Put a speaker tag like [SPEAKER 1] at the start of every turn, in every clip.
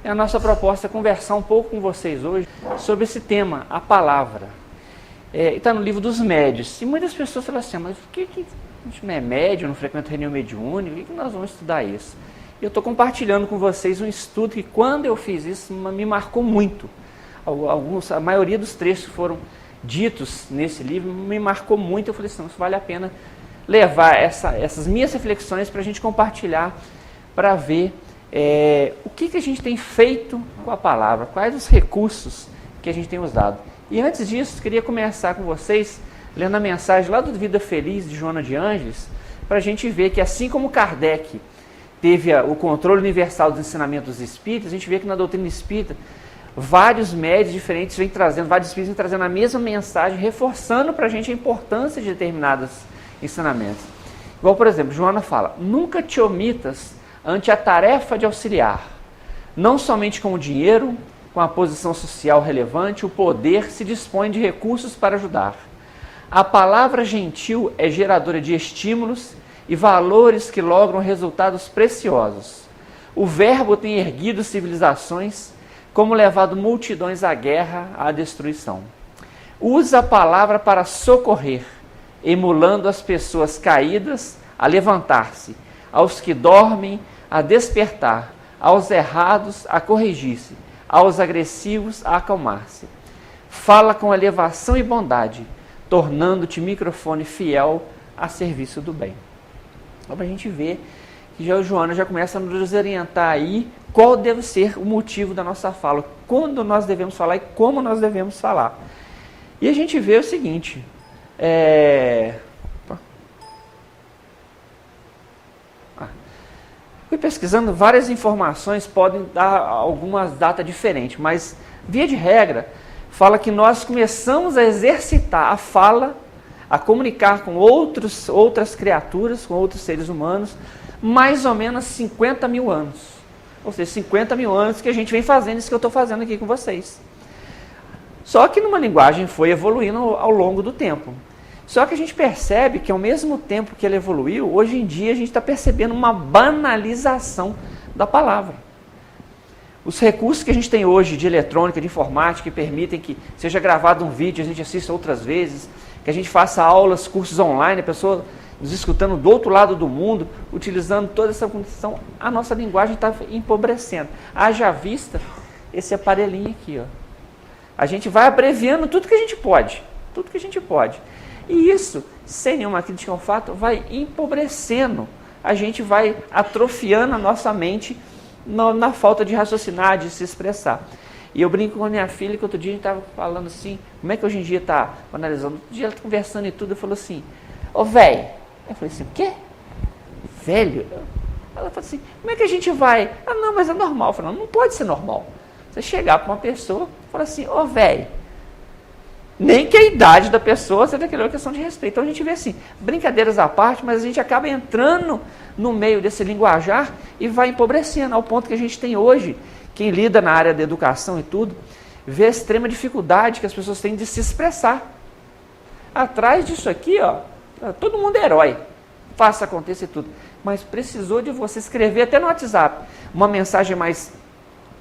[SPEAKER 1] a nossa proposta é conversar um pouco com vocês hoje sobre esse tema, a palavra. Está no livro dos médios. E muitas pessoas falam assim, mas por que a gente não é médio, não frequenta reunião mediúnica, por que nós vamos estudar isso? E eu estou compartilhando com vocês um estudo que, quando eu fiz isso, me marcou muito. A maioria dos trechos que foram ditos nesse livro me marcou muito. Eu falei assim, isso vale a pena levar essas minhas reflexões para a gente compartilhar, para ver o que a gente tem feito com a palavra, quais os recursos que a gente tem usado. E antes disso, queria começar com vocês lendo a mensagem lá do Vida Feliz, de Joana de Ângeles, para a gente ver que, assim como Kardec teve o controle universal dos ensinamentos dos espíritas, a gente vê que na doutrina espírita, vários médios diferentes vêm trazendo, vários espíritos vêm trazendo a mesma mensagem, reforçando para a gente a importância de determinados ensinamentos. Igual, por exemplo, Joana fala, nunca te omitas ante a tarefa de auxiliar, não somente com o dinheiro, com a posição social relevante, o poder se dispõe de recursos para ajudar. A palavra gentil é geradora de estímulos e valores que logram resultados preciosos. O verbo tem erguido civilizações, como levado multidões à guerra, à destruição. Usa a palavra para socorrer, emulando as pessoas caídas a levantar-se, aos que dormem a despertar, aos errados a corrigir-se, aos agressivos a acalmar-se. Fala com elevação e bondade, tornando-te microfone fiel a serviço do bem. Então, para a gente ver que a Joana já começa a nos orientar aí qual deve ser o motivo da nossa fala, quando nós devemos falar e como nós devemos falar. E a gente vê o seguinte, fui pesquisando, várias informações podem dar algumas datas diferentes, mas, via de regra, fala que nós começamos a exercitar a fala, a comunicar com outras criaturas, com outros seres humanos, mais ou menos 50 mil anos. Ou seja, 50 mil anos que a gente vem fazendo isso que eu estou fazendo aqui com vocês. Só que numa linguagem foi evoluindo ao longo do tempo. Só que a gente percebe que, ao mesmo tempo que ela evoluiu, hoje em dia a gente está percebendo uma banalização da palavra. Os recursos que a gente tem hoje de eletrônica, de informática, que permitem que seja gravado um vídeo, a gente assista outras vezes, que a gente faça aulas, cursos online, a pessoa nos escutando do outro lado do mundo, utilizando toda essa condição, a nossa linguagem está empobrecendo. Haja vista esse aparelhinho aqui, ó. A gente vai abreviando tudo que a gente pode, E isso, sem nenhuma crítica ao fato, vai empobrecendo. A gente vai atrofiando a nossa mente na falta de raciocinar, de se expressar. E eu brinco com a minha filha, que outro dia a gente estava falando assim, como é que hoje em dia está analisando? Outro dia ela está conversando e tudo, eu falou assim, ô velho. Eu falei assim, o quê? Velho? Ela falou assim, como é que a gente vai? Ah, não, mas é normal. Eu falei, não pode ser normal. Você chegar para uma pessoa e falar assim, ô velho. Nem que a idade da pessoa seja aquela questão de respeito. Então a gente vê assim, brincadeiras à parte, mas a gente acaba entrando no meio desse linguajar e vai empobrecendo, ao ponto que a gente tem hoje, quem lida na área da educação e tudo, vê a extrema dificuldade que as pessoas têm de se expressar. Atrás disso aqui, ó, todo mundo é herói, faça acontecer tudo. Mas precisou de você escrever até no WhatsApp uma mensagem mais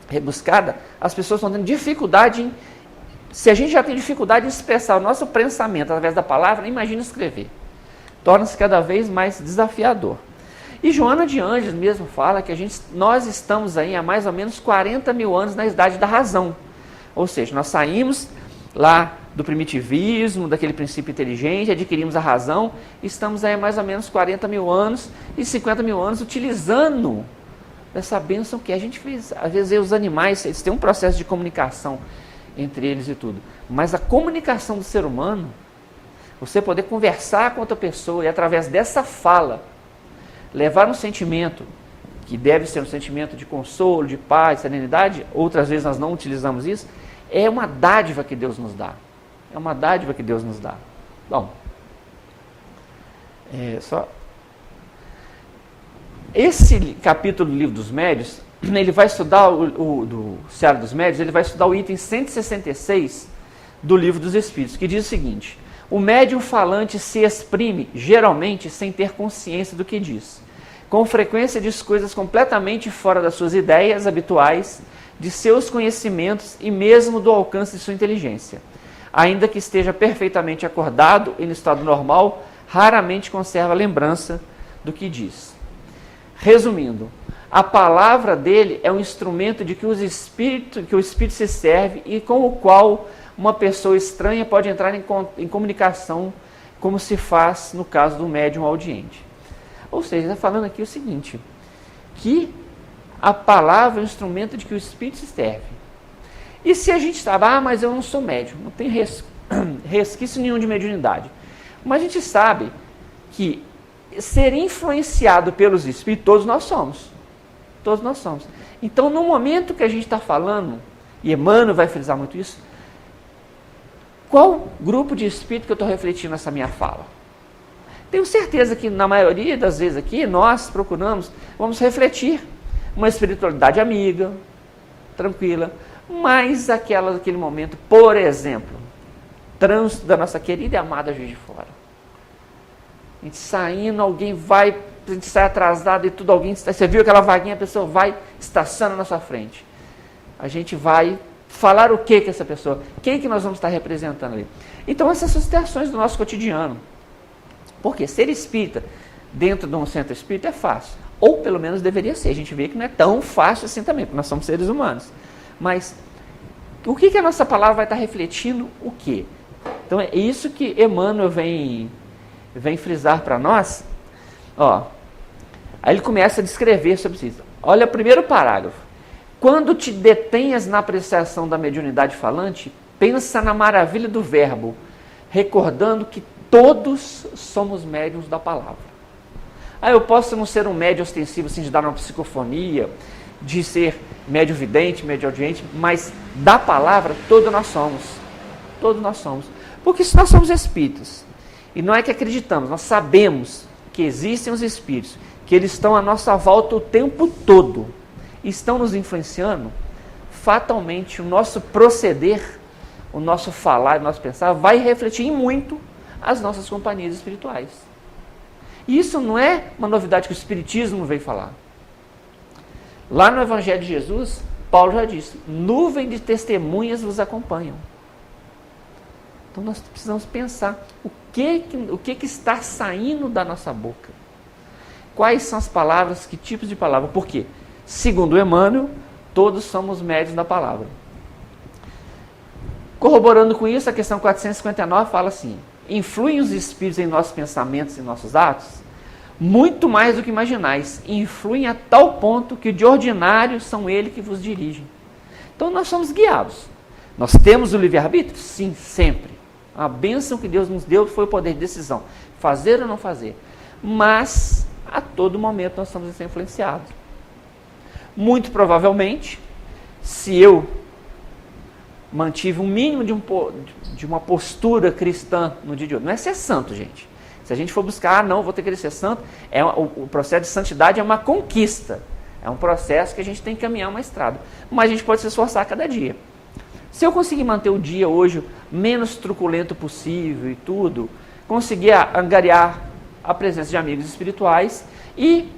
[SPEAKER 1] rebuscada, as pessoas estão tendo dificuldade em... Se a gente já tem dificuldade em expressar o nosso pensamento através da palavra, imagina escrever. Torna-se cada vez mais desafiador. E Joana de Ângeles mesmo fala que nós estamos aí há mais ou menos 40 mil anos na idade da razão. Ou seja, nós saímos lá do primitivismo, daquele princípio inteligente, adquirimos a razão, estamos aí há mais ou menos 40 mil anos e 50 mil anos utilizando essa bênção que a gente fez. Às vezes os animais, eles têm um processo de comunicação entre eles e tudo, mas a comunicação do ser humano, você poder conversar com outra pessoa e através dessa fala, levar um sentimento, que deve ser um sentimento de consolo, de paz, serenidade, outras vezes nós não utilizamos isso, é uma dádiva que Deus nos dá. É uma dádiva que Deus nos dá. Bom, esse capítulo do Livro dos Médios, ele vai estudar do Seara dos Médios, ele vai estudar o item 166 do Livro dos Espíritos, que diz o seguinte: o médium falante se exprime, geralmente, sem ter consciência do que diz. Com frequência diz coisas completamente fora das suas ideias habituais, de seus conhecimentos e mesmo do alcance de sua inteligência. Ainda que esteja perfeitamente acordado e no estado normal, raramente conserva lembrança do que diz. Resumindo, a palavra dele é um instrumento de que o Espírito se serve e com o qual uma pessoa estranha pode entrar em comunicação, como se faz no caso do médium audiente. Ou seja, está falando aqui o seguinte, que a palavra é um instrumento de que o Espírito se serve. E se a gente sabe, mas eu não sou médium, não tenho resquício nenhum de mediunidade. Mas a gente sabe que ser influenciado pelos Espíritos, todos nós somos. Todos nós somos. Então, no momento que a gente está falando, e Emmanuel vai frisar muito isso, qual grupo de espírito que eu estou refletindo nessa minha fala? Tenho certeza que na maioria das vezes aqui, nós vamos refletir uma espiritualidade amiga, tranquila, mas daquele momento, por exemplo, trânsito da nossa querida e amada Juiz de Fora. A gente saindo, a gente sai atrasado e tudo, você viu aquela vaguinha, a pessoa vai, estaciona na sua frente. A gente vai falar o que com essa pessoa? Quem que nós vamos estar representando ali? Então, essas são situações do nosso cotidiano. Porque ser espírita dentro de um centro espírita é fácil. Ou pelo menos deveria ser. A gente vê que não é tão fácil assim também, porque nós somos seres humanos. Mas o que a nossa palavra vai estar refletindo o quê? Então é isso que Emmanuel vem frisar para nós. Aí ele começa a descrever sobre isso. Olha o primeiro parágrafo. Quando te detenhas na apreciação da mediunidade falante, pensa na maravilha do verbo, recordando que todos somos médiuns da palavra. Eu posso não ser um médium ostensivo, assim, de dar uma psicofonia, de ser médio vidente, médio audiente, mas da palavra todos nós somos. Todos nós somos. Porque se nós somos espíritos, e não é que acreditamos, nós sabemos que existem os espíritos, que eles estão à nossa volta o tempo todo, estão nos influenciando, fatalmente o nosso proceder, o nosso falar, o nosso pensar, vai refletir em muito as nossas companhias espirituais. E isso não é uma novidade que o Espiritismo veio falar. Lá no Evangelho de Jesus, Paulo já disse, nuvem de testemunhas vos acompanham. Então nós precisamos pensar o que está saindo da nossa boca. Quais são as palavras, que tipos de palavra? Por quê? Segundo Emmanuel, todos somos médiuns da palavra. Corroborando com isso, a questão 459 fala assim, influem os espíritos em nossos pensamentos e nossos atos? Muito mais do que imaginais, influem a tal ponto que de ordinário são eles que vos dirigem. Então nós somos guiados. Nós temos o livre-arbítrio? Sim, sempre. A bênção que Deus nos deu foi o poder de decisão, fazer ou não fazer. Mas, a todo momento, nós estamos sendo influenciados. Muito provavelmente, se eu mantive um mínimo de uma postura cristã no dia de hoje, não é ser santo, gente. Se a gente for buscar, não, vou ter que ser santo, o processo de santidade é uma conquista. É um processo que a gente tem que caminhar uma estrada. Mas a gente pode se esforçar a cada dia. Se eu conseguir manter o dia hoje menos truculento possível e tudo, conseguir angariar a presença de amigos espirituais e,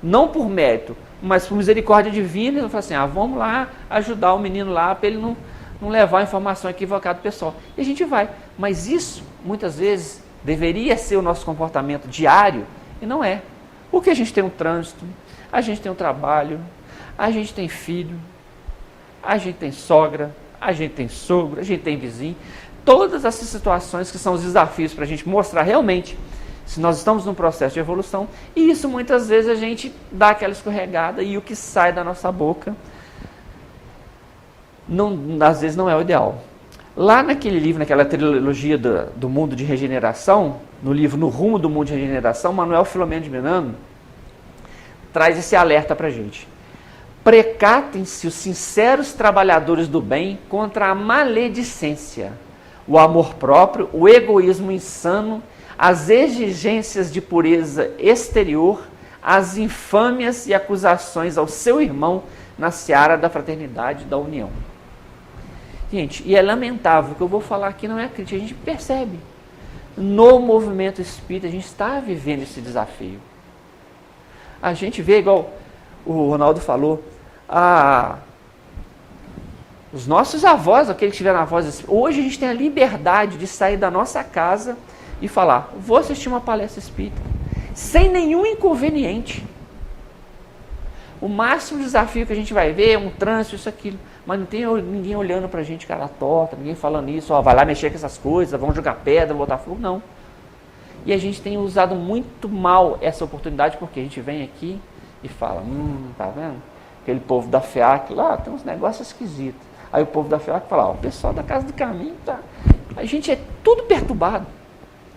[SPEAKER 1] não por mérito, mas por misericórdia divina, eu falo assim, vamos lá ajudar o menino lá para ele não levar a informação equivocada do pessoal. E a gente vai. Mas isso, muitas vezes, deveria ser o nosso comportamento diário e não é. Porque a gente tem um trânsito, a gente tem um trabalho, a gente tem filho, a gente tem sogra, a gente tem sogro, a gente tem vizinho. Todas essas situações que são os desafios para a gente mostrar realmente se nós estamos num processo de evolução, e isso muitas vezes a gente dá aquela escorregada e o que sai da nossa boca às vezes não é o ideal. Lá naquele livro, naquela trilogia do mundo de regeneração, no livro No Rumo do Mundo de Regeneração, Manuel Filomeno de Miranda traz esse alerta para a gente. Precatem-se os sinceros trabalhadores do bem contra a maledicência, o amor próprio, o egoísmo insano, as exigências de pureza exterior, as infâmias e acusações ao seu irmão na seara da fraternidade e da união. Gente, e é lamentável, o que eu vou falar aqui não é crítica, a gente percebe. No movimento espírita, a gente está vivendo esse desafio. A gente vê, igual o Ronaldo falou, Os nossos avós, aqueles que tiveram avós, hoje a gente tem a liberdade de sair da nossa casa e falar, vou assistir uma palestra espírita, sem nenhum inconveniente. O máximo desafio que a gente vai ver é um trânsito, isso, aquilo, mas não tem ninguém olhando pra gente cara torta, ninguém falando isso, ó, vai lá mexer com essas coisas, vão jogar pedra, vão botar fogo, não. E a gente tem usado muito mal essa oportunidade, porque a gente vem aqui e fala, tá vendo? Aquele povo da FEAC lá, tem uns negócios esquisitos. Aí o povo da FEAC fala, ó, o pessoal da Casa do Caminho tá... A gente é tudo perturbado.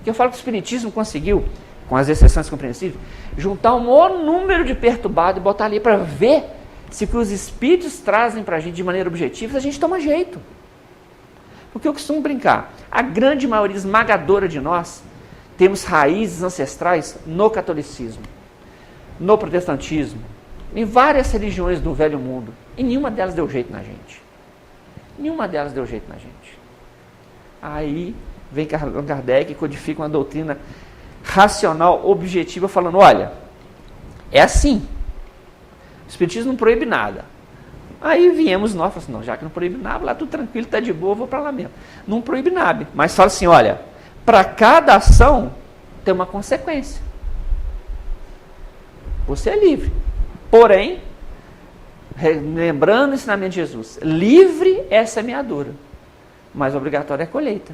[SPEAKER 1] Que eu falo que o Espiritismo conseguiu, com as exceções compreensíveis, juntar um maior número de perturbados e botar ali para ver se o que os Espíritos trazem para a gente de maneira objetiva, a gente toma jeito. Porque eu costumo brincar, a grande maioria esmagadora de nós temos raízes ancestrais no catolicismo, no protestantismo, em várias religiões do velho mundo, e nenhuma delas deu jeito na gente. Nenhuma delas deu jeito na gente. Aí vem Kardec e codifica uma doutrina racional, objetiva, falando, olha, é assim, o Espiritismo não proíbe nada. Aí viemos nós, falamos assim, não, já que não proíbe nada, lá tudo tranquilo, está de boa, vou para lá mesmo. Não proíbe nada, mas fala assim, olha, para cada ação tem uma consequência. Você é livre. Porém, lembrando o ensinamento de Jesus, livre é a semeadura, mas obrigatória é a colheita.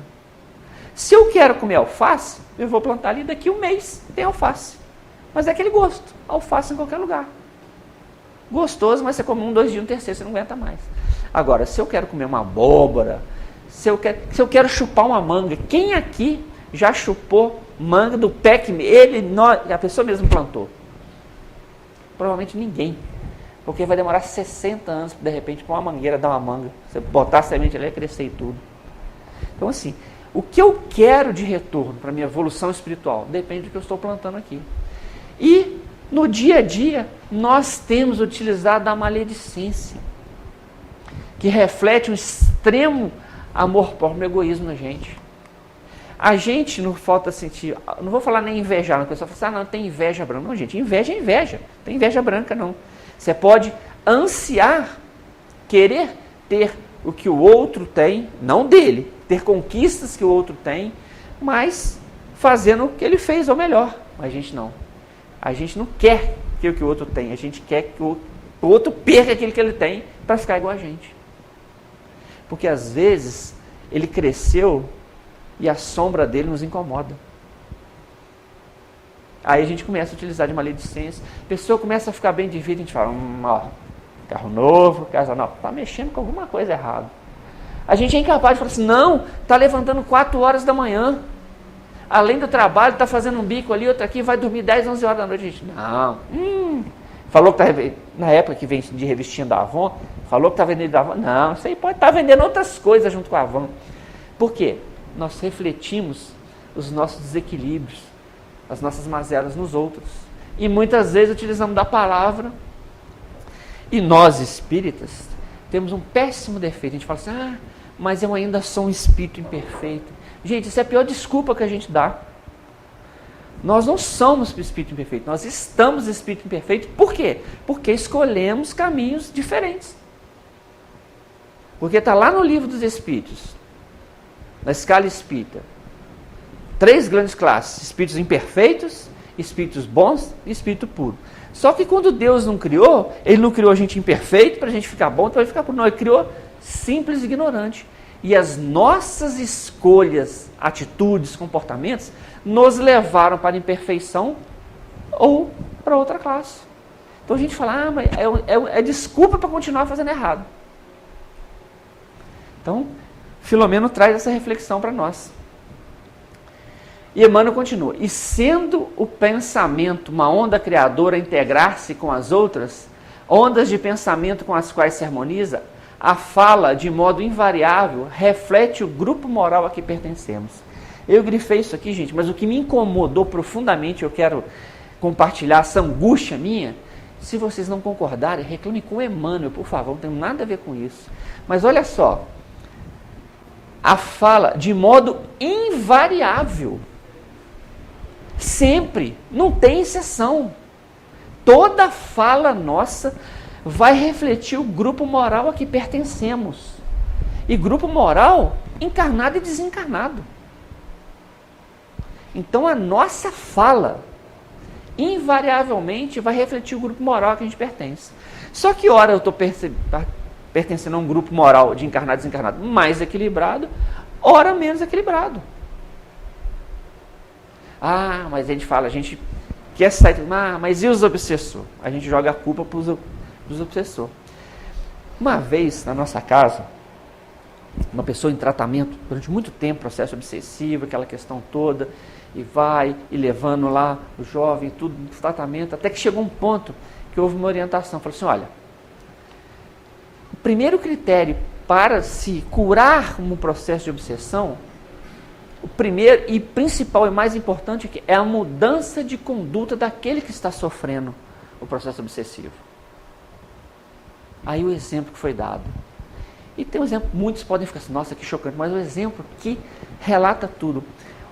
[SPEAKER 1] Se eu quero comer alface, eu vou plantar ali daqui um mês, tem alface. Mas é aquele gosto, alface em qualquer lugar. Gostoso, mas você come um, 2 dias, um terceiro, você não aguenta mais. Agora, se eu quero comer uma abóbora, se eu quero chupar uma manga, quem aqui já chupou manga do pé que a pessoa mesmo plantou? Provavelmente ninguém. Porque vai demorar 60 anos, de repente, para uma mangueira dar uma manga. Você botar a semente ali e crescer e tudo. Então, assim, o que eu quero de retorno para a minha evolução espiritual depende do que eu estou plantando aqui. E, no dia a dia, nós temos utilizado a maledicência, que reflete um extremo amor próprio, egoísmo na gente. A gente não falta sentir, não vou falar nem invejar, a pessoa fala assim, não, tem inveja branca. Não, gente, inveja é inveja, não tem inveja branca não. Você pode ansiar, querer ter o que o outro tem, não dele, ter conquistas que o outro tem, mas fazendo o que ele fez, ou melhor. Mas a gente não. A gente não quer que o que o outro tem, a gente quer que o outro perca aquilo que ele tem para ficar igual a gente. Porque às vezes ele cresceu e a sombra dele nos incomoda. Aí a gente começa a utilizar de maledicência, a pessoa começa a ficar bem de vida, a gente fala, ó, carro novo, casa nova, está mexendo com alguma coisa errada. A gente é incapaz de falar assim, não, está levantando 4 horas da manhã, além do trabalho, está fazendo um bico ali, outro aqui, vai dormir 10, 11 horas da noite. A gente, não, falou que está, na época que vem de revistinha da Avon, falou que está vendendo da Avon, não, isso aí pode estar vendendo outras coisas junto com a Avon. Por quê? Nós refletimos os nossos desequilíbrios, as nossas mazelas nos outros. E muitas vezes utilizamos da palavra. E nós, espíritas, temos um péssimo defeito. A gente fala assim, mas eu ainda sou um espírito imperfeito. Gente, isso é a pior desculpa que a gente dá. Nós não somos espírito imperfeito, nós estamos espírito imperfeito. Por quê? Porque escolhemos caminhos diferentes. Porque está lá no livro dos Espíritos, na escala espírita, 3 grandes classes: espíritos imperfeitos, espíritos bons e espírito puro. Só que quando Deus não criou, Ele não criou a gente imperfeito para a gente ficar bom, para ficar puro. Não, Ele criou simples e ignorante. E as nossas escolhas, atitudes, comportamentos, nos levaram para a imperfeição ou para outra classe. Então a gente fala, mas é desculpa para continuar fazendo errado. Então, Filomeno traz essa reflexão para nós. E Emmanuel continua, e sendo o pensamento uma onda criadora a integrar-se com as outras, ondas de pensamento com as quais se harmoniza, a fala, de modo invariável, reflete o grupo moral a que pertencemos. Eu grifei isso aqui, gente, mas o que me incomodou profundamente, eu quero compartilhar essa angústia minha. Se vocês não concordarem, reclame com Emmanuel, por favor, não tem nada a ver com isso. Mas olha só, a fala de modo invariável, sempre, não tem exceção. Toda fala nossa vai refletir o grupo moral a que pertencemos. E grupo moral encarnado e desencarnado. Então a nossa fala invariavelmente vai refletir o grupo moral a que a gente pertence. Só que ora eu estou pertencendo a um grupo moral de encarnado e desencarnado mais equilibrado, ora menos equilibrado. Ah, mas a gente fala, a gente quer sair, mas e os obsessores? A gente joga a culpa para os obsessores. Uma vez na nossa casa, uma pessoa em tratamento durante muito tempo, processo obsessivo, aquela questão toda, e vai e levando lá o jovem, tudo no tratamento, até que chegou um ponto que houve uma orientação, falou assim, olha, o primeiro critério para se curar um processo de obsessão, o primeiro e principal e mais importante é a mudança de conduta daquele que está sofrendo o processo obsessivo. Aí o exemplo que foi dado. E tem um exemplo, muitos podem ficar assim, nossa, que chocante, mas o exemplo que relata tudo.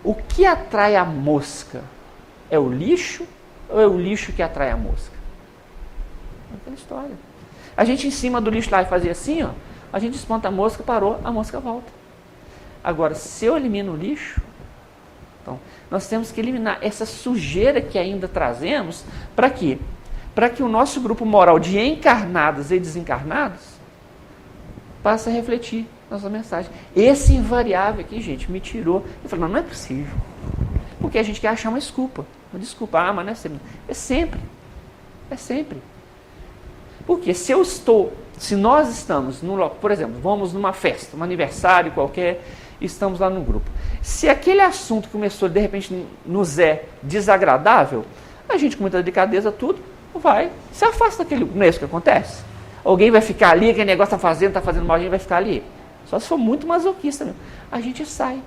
[SPEAKER 1] O que atrai a mosca? É o lixo ou é o lixo que atrai a mosca? É aquela história. A gente em cima do lixo lá e fazia assim, ó, a gente espanta a mosca, parou, a mosca volta. Agora, se eu elimino o lixo, então, nós temos que eliminar essa sujeira que ainda trazemos, para quê? Para que o nosso grupo moral de encarnados e desencarnados passe a refletir nossa mensagem. Esse invariável aqui, gente, me tirou. Eu falei, não é possível. Porque a gente quer achar uma desculpa. Uma desculpa, mas não é sempre. É sempre. É sempre. Porque se nós estamos, por exemplo, vamos numa festa, um aniversário qualquer, estamos lá no grupo. Se aquele assunto começou, de repente, nos é desagradável, a gente, com muita delicadeza, tudo, vai, se afasta daquele. Não é isso que acontece? Alguém vai ficar ali, aquele negócio está fazendo mal, a gente vai ficar ali. Só se for muito masoquista mesmo. A gente sai.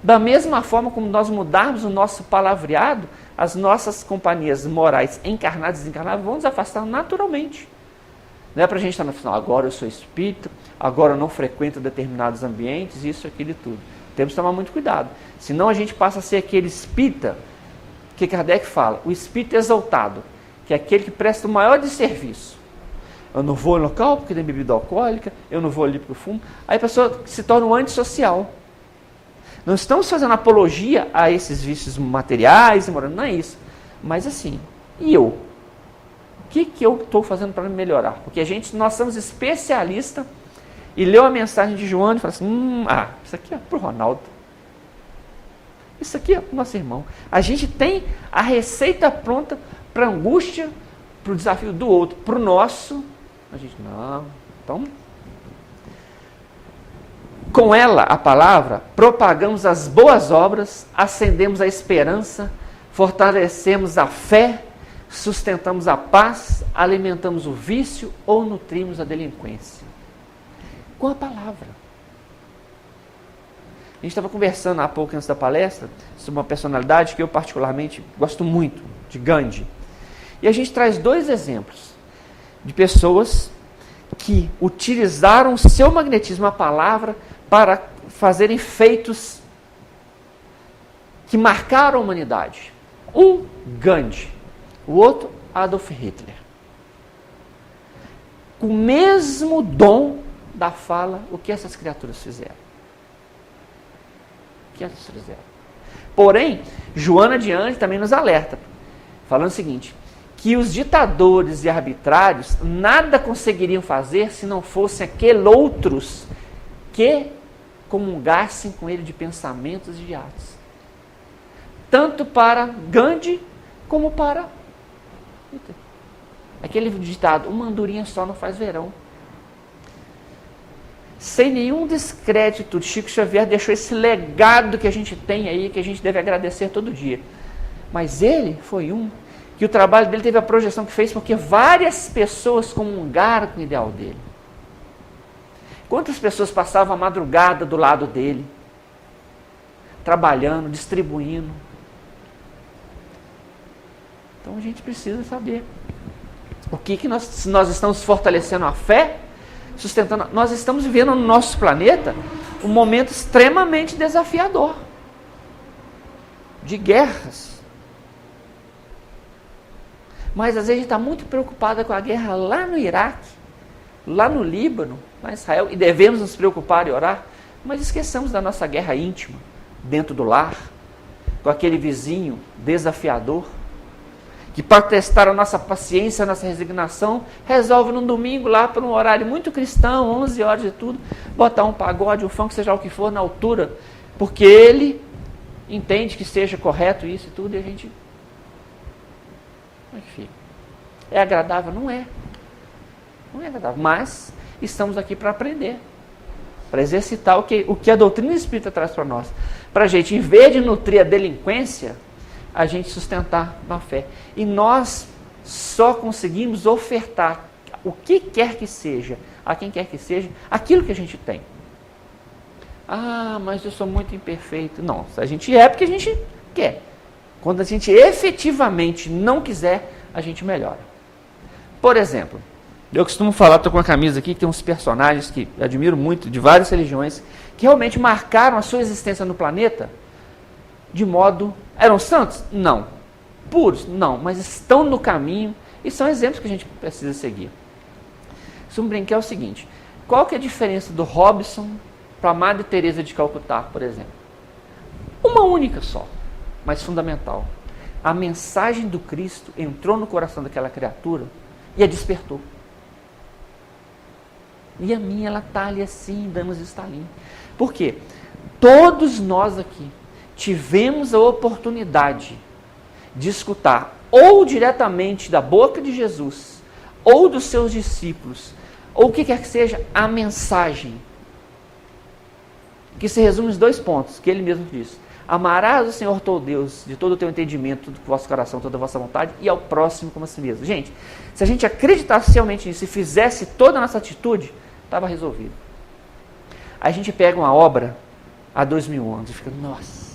[SPEAKER 1] Da mesma forma como nós mudarmos o nosso palavreado, as nossas companhias morais encarnadas e desencarnadas vão nos afastar naturalmente. Não é para a gente estar no final, agora eu sou espírita, agora eu não frequento determinados ambientes, isso, aquilo e tudo. Temos que tomar muito cuidado. Senão a gente passa a ser aquele espírita que Kardec fala, o espírito exaltado, que é aquele que presta o maior de serviço. Eu não vou no local porque tem bebida alcoólica, eu não vou ali porque eu fumo. Aí a pessoa se torna um antissocial. Não estamos fazendo apologia a esses vícios materiais, não é isso. Mas assim, e eu? O que eu estou fazendo para me melhorar? Porque nós somos especialistas e leu a mensagem de Joana e fala assim, isso aqui é para o Ronaldo. Isso aqui é para o nosso irmão. A gente tem a receita pronta para a angústia, para o desafio do outro, para o nosso. A gente, não. Então, com ela, a palavra, propagamos as boas obras, acendemos a esperança, fortalecemos a fé, sustentamos a paz, alimentamos o vício ou nutrimos a delinquência. Com a palavra. A gente estava conversando há pouco antes da palestra sobre uma personalidade que eu particularmente gosto muito, de Gandhi. E a gente traz 2 exemplos de pessoas que utilizaram o seu magnetismo, a palavra, para fazerem feitos que marcaram a humanidade. Um, Gandhi. O outro, Adolf Hitler. Com o mesmo dom da fala, o que essas criaturas fizeram? O que elas fizeram? Porém, Joana de Ângeles também nos alerta, falando o seguinte, que os ditadores e arbitrários nada conseguiriam fazer se não fossem aqueles outros que comungassem com ele de pensamentos e de atos. Tanto para Gandhi como para Hitler. Aquele ditado, uma andorinha só não faz verão. Sem nenhum descrédito, Chico Xavier deixou esse legado que a gente tem aí, que a gente deve agradecer todo dia. Mas ele foi que o trabalho dele teve a projeção que fez porque várias pessoas comungaram com o ideal dele. Quantas pessoas passavam a madrugada do lado dele, trabalhando, distribuindo. Então a gente precisa saber o que nós estamos fortalecendo a fé, sustentando. Nós estamos vivendo no nosso planeta um momento extremamente desafiador, de guerras. Mas às vezes a gente está muito preocupada com a guerra lá no Iraque, lá no Líbano, lá em Israel, e devemos nos preocupar e orar, mas esqueçamos da nossa guerra íntima, dentro do lar, com aquele vizinho desafiador, que para testar a nossa paciência, a nossa resignação, resolve num domingo lá por um horário muito cristão, 11 horas e tudo, botar um pagode, um funk, seja o que for, na altura, porque ele entende que seja correto isso e tudo, e a gente... Como é que fica? É agradável? Não é. Não é agradável, mas estamos aqui para aprender, para exercitar o que a doutrina espírita traz para nós, para a gente, em vez de nutrir a delinquência, a gente sustentar na fé. E nós só conseguimos ofertar o que quer que seja, a quem quer que seja, aquilo que a gente tem. Ah, mas eu sou muito imperfeito. Não, a gente é porque a gente quer. Quando a gente efetivamente não quiser, a gente melhora. Por exemplo, eu costumo falar, estou com uma camisa aqui que tem uns personagens que eu admiro muito, de várias religiões, que realmente marcaram a sua existência no planeta de modo... Eram santos? Não. Puros? Não. Mas estão no caminho e são exemplos que a gente precisa seguir. Se um brinquedo é o seguinte, qual que é a diferença do Robson para a Madre Teresa de Calcutá, por exemplo? Uma única só, mas fundamental. A mensagem do Cristo entrou no coração daquela criatura e a despertou. E a minha, ela está ali assim, dando os estalinhos. Por quê? Todos nós aqui tivemos a oportunidade de escutar, ou diretamente da boca de Jesus, ou dos seus discípulos, ou o que quer que seja, a mensagem, que se resume em 2 pontos, que ele mesmo disse. Amarás o Senhor teu Deus de todo o teu entendimento, todo o vosso coração, toda a vossa vontade, e ao próximo como a si mesmo. Gente, se a gente acreditasse realmente nisso e fizesse toda a nossa atitude, estava resolvido. Aí a gente pega uma obra há 2000 anos e fica, nossa,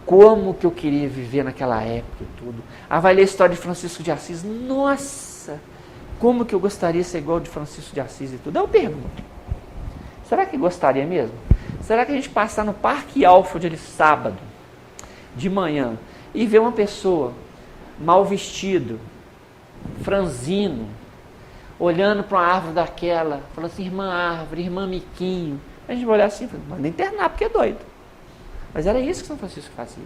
[SPEAKER 1] como que eu queria viver naquela época e tudo. Ah, vai ler a história de Francisco de Assis, nossa, como que eu gostaria de ser igual de Francisco de Assis e tudo. Eu pergunto, será que gostaria mesmo? Será que a gente passar no Parque Alfred de sábado, de manhã, e ver uma pessoa mal vestido, franzino, olhando para uma árvore daquela, falando assim, irmã árvore, irmã miquinho, a gente vai olhar assim, manda internar porque é doido. Mas era isso que São Francisco fazia.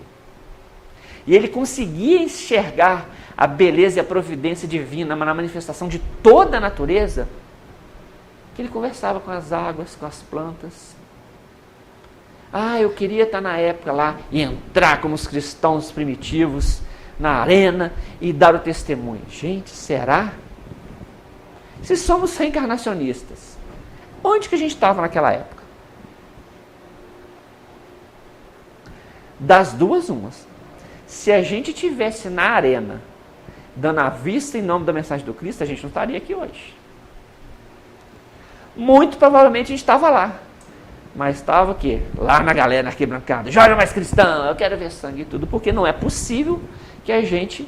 [SPEAKER 1] E ele conseguia enxergar a beleza e a providência divina na manifestação de toda a natureza, que ele conversava com as águas, com as plantas. Ah, eu queria estar na época lá e entrar como os cristãos primitivos na arena e dar o testemunho. Gente, será? Se somos reencarnacionistas, onde que a gente estava naquela época? Das duas, umas. Se a gente tivesse na arena, dando a vista em nome da mensagem do Cristo, a gente não estaria aqui hoje. Muito provavelmente a gente estava lá. Mas estava o quê? Lá na galera, na arquibancada. Joga mais cristão, eu quero ver sangue e tudo. Porque não é possível que a gente...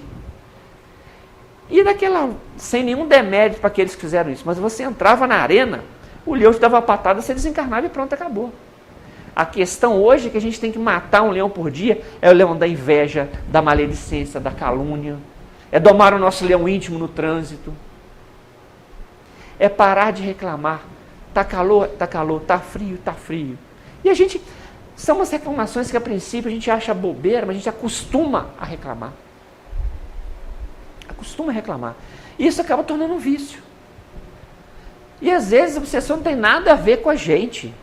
[SPEAKER 1] E daquela... Sem nenhum demérito para aqueles que fizeram isso. Mas você entrava na arena, o leão te dava uma patada, você desencarnava e pronto, acabou. A questão hoje é que a gente tem que matar um leão por dia, é o leão da inveja, da maledicência, da calúnia, é domar o nosso leão íntimo no trânsito, é parar de reclamar, tá calor, tá frio. E a gente, são umas reclamações que a princípio a gente acha bobeira, mas a gente acostuma a reclamar. Acostuma a reclamar. E isso acaba tornando um vício. E às vezes a obsessão não tem nada a ver com a gente.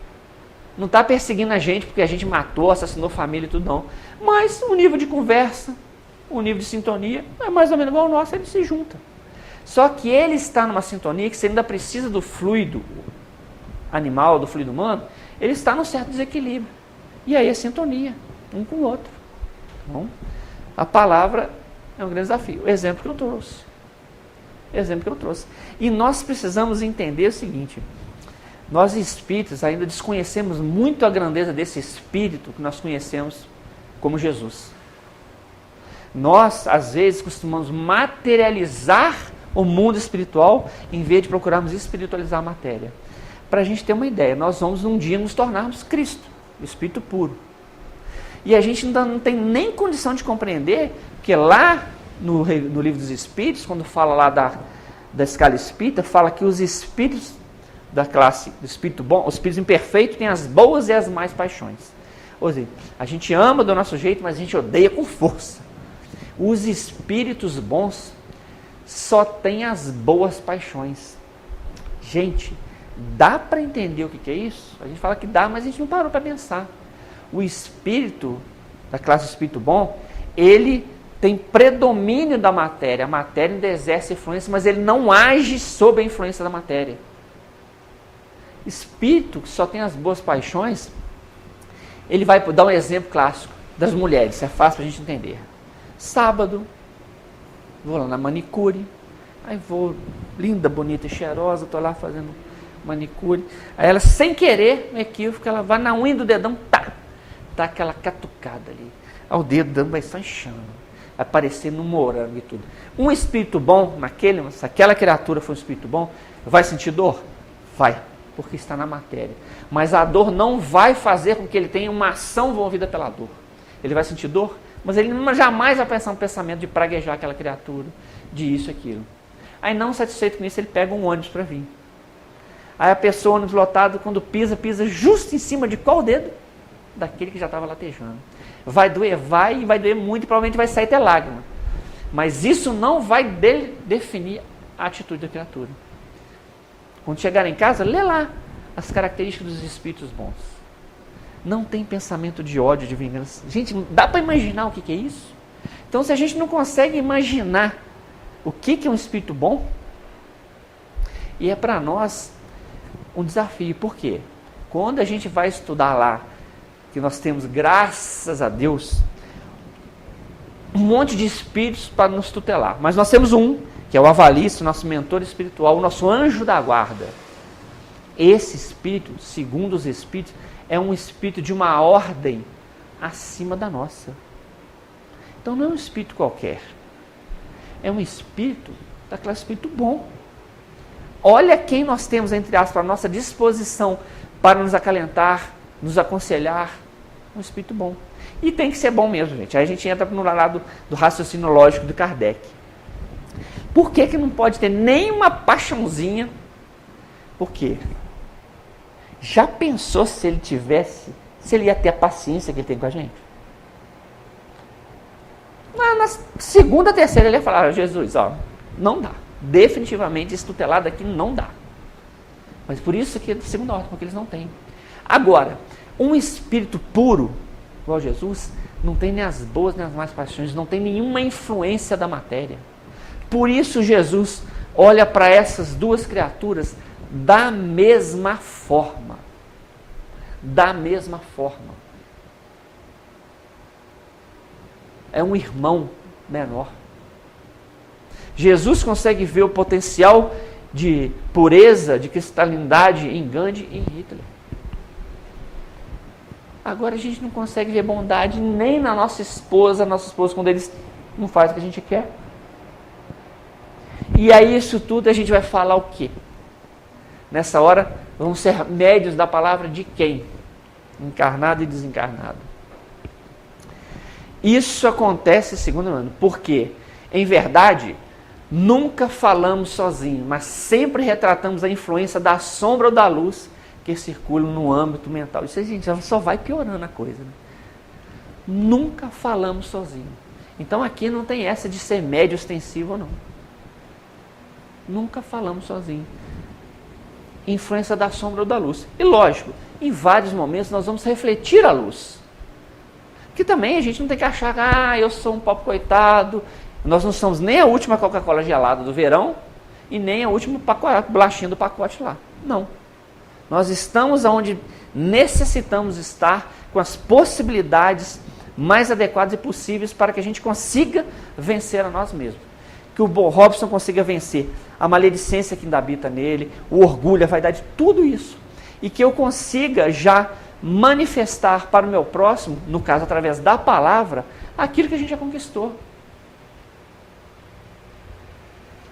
[SPEAKER 1] Não está perseguindo a gente porque a gente matou, assassinou família e tudo, não. Mas o nível de conversa, o nível de sintonia, é mais ou menos igual ao nosso, ele se junta. Só que ele está numa sintonia que você ainda precisa do fluido animal, do fluido humano, ele está num certo desequilíbrio. E aí é sintonia, um com o outro. Bom, a palavra é um grande desafio. O exemplo que eu trouxe. E nós precisamos entender o seguinte... Nós espíritos ainda desconhecemos muito a grandeza desse espírito que nós conhecemos como Jesus. Nós, às vezes, costumamos materializar o mundo espiritual em vez de procurarmos espiritualizar a matéria. Para a gente ter uma ideia, nós vamos um dia nos tornarmos Cristo, o Espírito puro. E a gente ainda não tem nem condição de compreender que lá no Livro dos Espíritos, quando fala lá da escala espírita, fala que os espíritos da classe do espírito bom, os espíritos imperfeitos têm as boas e as más paixões. Ou seja, a gente ama do nosso jeito, mas a gente odeia com força. Os espíritos bons só têm as boas paixões. Gente, dá para entender o que é isso? A gente fala que dá, mas a gente não parou para pensar. O espírito da classe do espírito bom, ele tem predomínio da matéria. A matéria ainda exerce influência, mas ele não age sob a influência da matéria. Espírito que só tem as boas paixões, ele vai dar um exemplo clássico das mulheres, é fácil para a gente entender. Sábado, vou lá na manicure, aí vou, linda, bonita e cheirosa, estou lá fazendo manicure. Aí ela, sem querer, um equívoco, ela vai na unha do dedão, tá aquela catucada ali. Aí o dedo vai só inchando, vai parecendo um morango e tudo. Um espírito bom, se aquela criatura for um espírito bom, vai sentir dor? Vai, porque está na matéria. Mas a dor não vai fazer com que ele tenha uma ação envolvida pela dor. Ele vai sentir dor, mas ele jamais vai pensar um pensamento de praguejar aquela criatura, de isso e aquilo. Aí, não satisfeito com isso, ele pega um ônibus para vir. Aí a pessoa, ônibus lotado, quando pisa justo em cima de qual dedo? Daquele que já estava latejando. Vai doer? Vai, e vai doer muito, e provavelmente vai sair até lágrima. Mas isso não vai definir a atitude da criatura. Quando chegar em casa, lê lá as características dos espíritos bons. Não tem pensamento de ódio, de vingança. Gente, dá para imaginar o que é isso? Então, se a gente não consegue imaginar o que é um espírito bom, e é para nós um desafio. Por quê? Quando a gente vai estudar lá, que nós temos, graças a Deus, um monte de espíritos para nos tutelar. Mas nós temos um, que é o avalista, nosso mentor espiritual, o nosso anjo da guarda. Esse espírito, segundo os espíritos, é um espírito de uma ordem acima da nossa. Então não é um espírito qualquer. É um espírito da classe espírito bom. Olha quem nós temos, entre aspas, à nossa disposição para nos acalentar, nos aconselhar. Um espírito bom. E tem que ser bom mesmo, gente. Aí a gente entra no lado do raciocínio lógico do Kardec. Por que não pode ter nenhuma paixãozinha? Por quê? Já pensou se ele tivesse, se ele ia ter a paciência que ele tem com a gente? Na segunda, terceira, ele ia falar, Jesus, não dá. Definitivamente, esse tutelado aqui não dá. Mas por isso que é de segunda ordem, porque eles não têm. Agora, um espírito puro, igual Jesus, não tem nem as boas nem as más paixões, não tem nenhuma influência da matéria. Por isso Jesus olha para essas duas criaturas da mesma forma. Da mesma forma. É um irmão menor. Jesus consegue ver o potencial de pureza, de cristalidade em Gandhi e em Hitler. Agora a gente não consegue ver bondade nem na nossa esposa quando eles não fazem o que a gente quer. E aí isso tudo a gente vai falar o quê? Nessa hora vamos ser médios da palavra de quem? Encarnado e desencarnado. Isso acontece, segundo ano, porque, em verdade, nunca falamos sozinhos, mas sempre retratamos a influência da sombra ou da luz que circulam no âmbito mental. Isso, gente, só vai piorando a coisa. Né? Nunca falamos sozinhos. Então aqui não tem essa de ser médio ostensivo ou não. Nunca falamos sozinhos. Influência da sombra ou da luz. E lógico, em vários momentos nós vamos refletir a luz. Que também a gente não tem que achar que eu sou um pobre coitado. Nós não somos nem a última Coca-Cola gelada do verão e nem a última bolachinha do pacote lá. Não. Nós estamos onde necessitamos estar, com as possibilidades mais adequadas e possíveis para que a gente consiga vencer a nós mesmos. Que o Robson consiga vencer a maledicência que ainda habita nele, o orgulho, a vaidade, tudo isso. E que eu consiga já manifestar para o meu próximo, no caso através da palavra, aquilo que a gente já conquistou.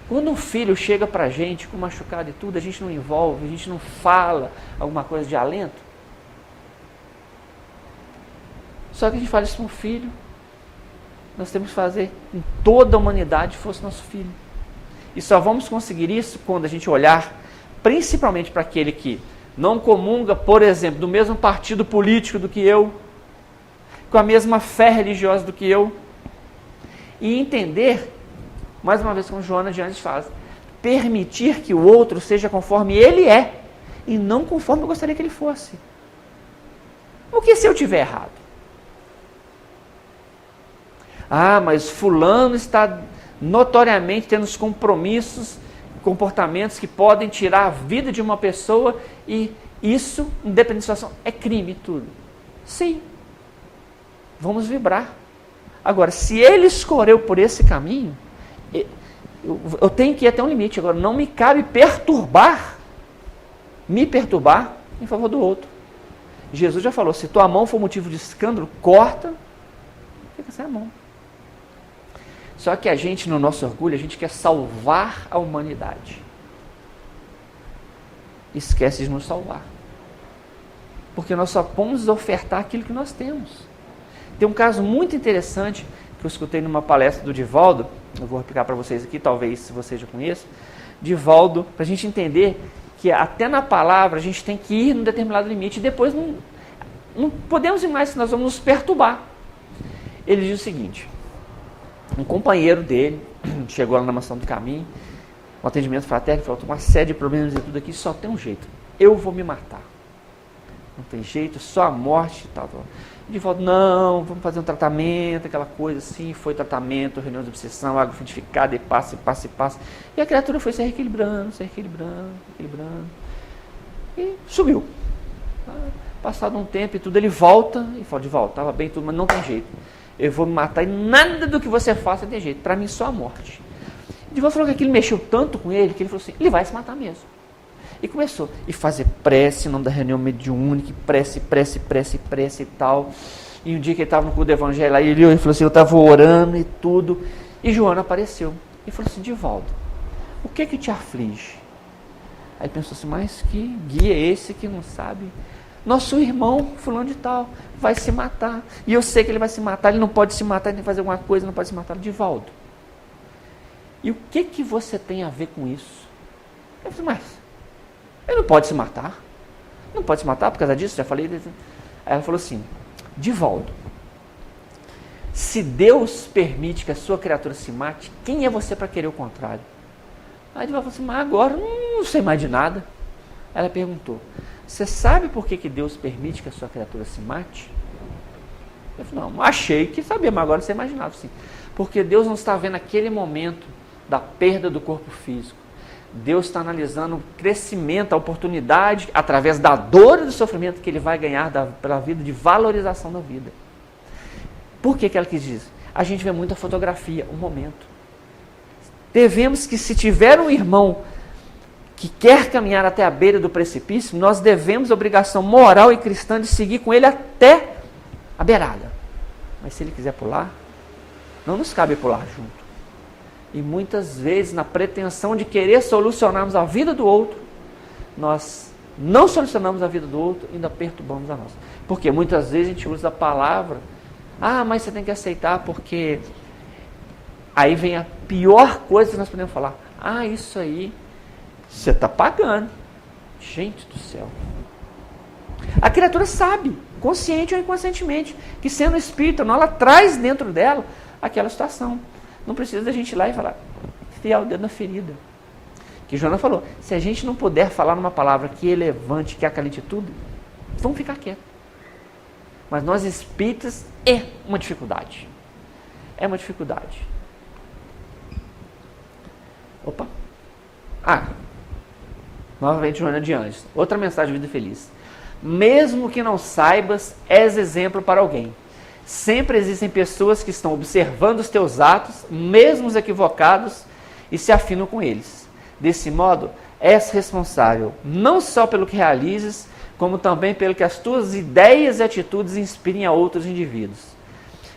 [SPEAKER 1] Quando um filho chega para a gente com machucado e tudo, a gente não envolve, a gente não fala alguma coisa de alento. Só que a gente fala isso para um filho, nós temos que fazer com toda a humanidade fosse nosso filho. E só vamos conseguir isso quando a gente olhar principalmente para aquele que não comunga, por exemplo, do mesmo partido político do que eu, com a mesma fé religiosa do que eu, e entender, mais uma vez como Joana de antes faz, permitir que o outro seja conforme ele é, e não conforme eu gostaria que ele fosse. O que se eu tiver errado? Ah, mas fulano está notoriamente tendo os compromissos, comportamentos que podem tirar a vida de uma pessoa, e isso, independente da situação, é crime tudo. Sim. Vamos vibrar. Agora, se ele escolheu por esse caminho, eu tenho que ir até um limite. Agora, não me cabe me perturbar em favor do outro. Jesus já falou, se tua mão for motivo de escândalo, corta, fica sem a mão. Só que a gente, no nosso orgulho, a gente quer salvar a humanidade. Esquece de nos salvar. Porque nós só podemos ofertar aquilo que nós temos. Tem um caso muito interessante que eu escutei numa palestra do Divaldo, eu vou explicar para vocês aqui, talvez vocês já conheçam, Divaldo, para a gente entender que até na palavra a gente tem que ir num determinado limite e depois não podemos ir mais, nós vamos nos perturbar. Ele diz o seguinte, um companheiro dele chegou lá na Mansão do Caminho, um atendimento fraterno, falou, uma série de problemas e tudo aqui, só tem um jeito, eu vou me matar. Não tem jeito, só a morte e tal. Divaldo, não, vamos fazer um tratamento, aquela coisa assim, foi tratamento, reunião de obsessão, água frutificada, e passa. E a criatura foi se reequilibrando, e subiu. Passado um tempo e tudo, ele volta, e fala, Divaldo, estava bem tudo, mas não tem jeito. Eu vou me matar e nada do que você faça tem jeito, para mim só a morte. Divaldo falou que aquilo mexeu tanto com ele, que ele falou assim, ele vai se matar mesmo. E começou a fazer prece, em nome da reunião mediúnica, prece e tal. E um dia que ele estava no culto do evangelho, aí ele falou assim, eu estava orando e tudo. E Joana apareceu. E falou assim, Divaldo, o que te aflige? Aí ele pensou assim, mas que guia é esse que não sabe? Nosso irmão, fulano de tal, vai se matar. E eu sei que ele vai se matar, ele não pode se matar, ele tem que fazer alguma coisa, não pode se matar. Divaldo, e o que você tem a ver com isso? Eu falei, mas ele não pode se matar. Não pode se matar por causa disso, já falei. Aí ela falou assim, Divaldo, se Deus permite que a sua criatura se mate, quem é você para querer o contrário? Aí Divaldo falou assim, mas agora não sei mais de nada. Ela perguntou, você sabe por que Deus permite que a sua criatura se mate? Eu falei, não, achei que sabia, mas agora não sei mais de nada. Assim, porque Deus não está vendo aquele momento da perda do corpo físico. Deus está analisando o crescimento, a oportunidade, através da dor e do sofrimento que ele vai ganhar pela vida, de valorização da vida. Por que ela quis dizer? A gente vê muita fotografia, um momento. Devemos que, se tiver um irmão que quer caminhar até a beira do precipício, nós devemos a obrigação moral e cristã de seguir com ele até a beirada. Mas se ele quiser pular, não nos cabe pular junto. E muitas vezes, na pretensão de querer solucionarmos a vida do outro, nós não solucionamos a vida do outro e ainda perturbamos a nossa. Porque muitas vezes a gente usa a palavra, mas você tem que aceitar porque... Aí vem a pior coisa que nós podemos falar. Isso aí, você está pagando. Gente do céu. A criatura sabe, consciente ou inconscientemente, que sendo espírita, ela traz dentro dela aquela situação. Não precisa da gente ir lá e falar, enfiar o dedo na ferida. Que Joana falou, se a gente não puder falar numa palavra que levante, que acalente tudo, vamos ficar quietos. Mas nós espíritas é uma dificuldade. É uma dificuldade. Opa. Novamente Joana de Anjos. Outra mensagem de vida feliz. Mesmo que não saibas, és exemplo para alguém. Sempre existem pessoas que estão observando os teus atos, mesmo os equivocados, e se afinam com eles. Desse modo, és responsável não só pelo que realizes, como também pelo que as tuas ideias e atitudes inspirem a outros indivíduos.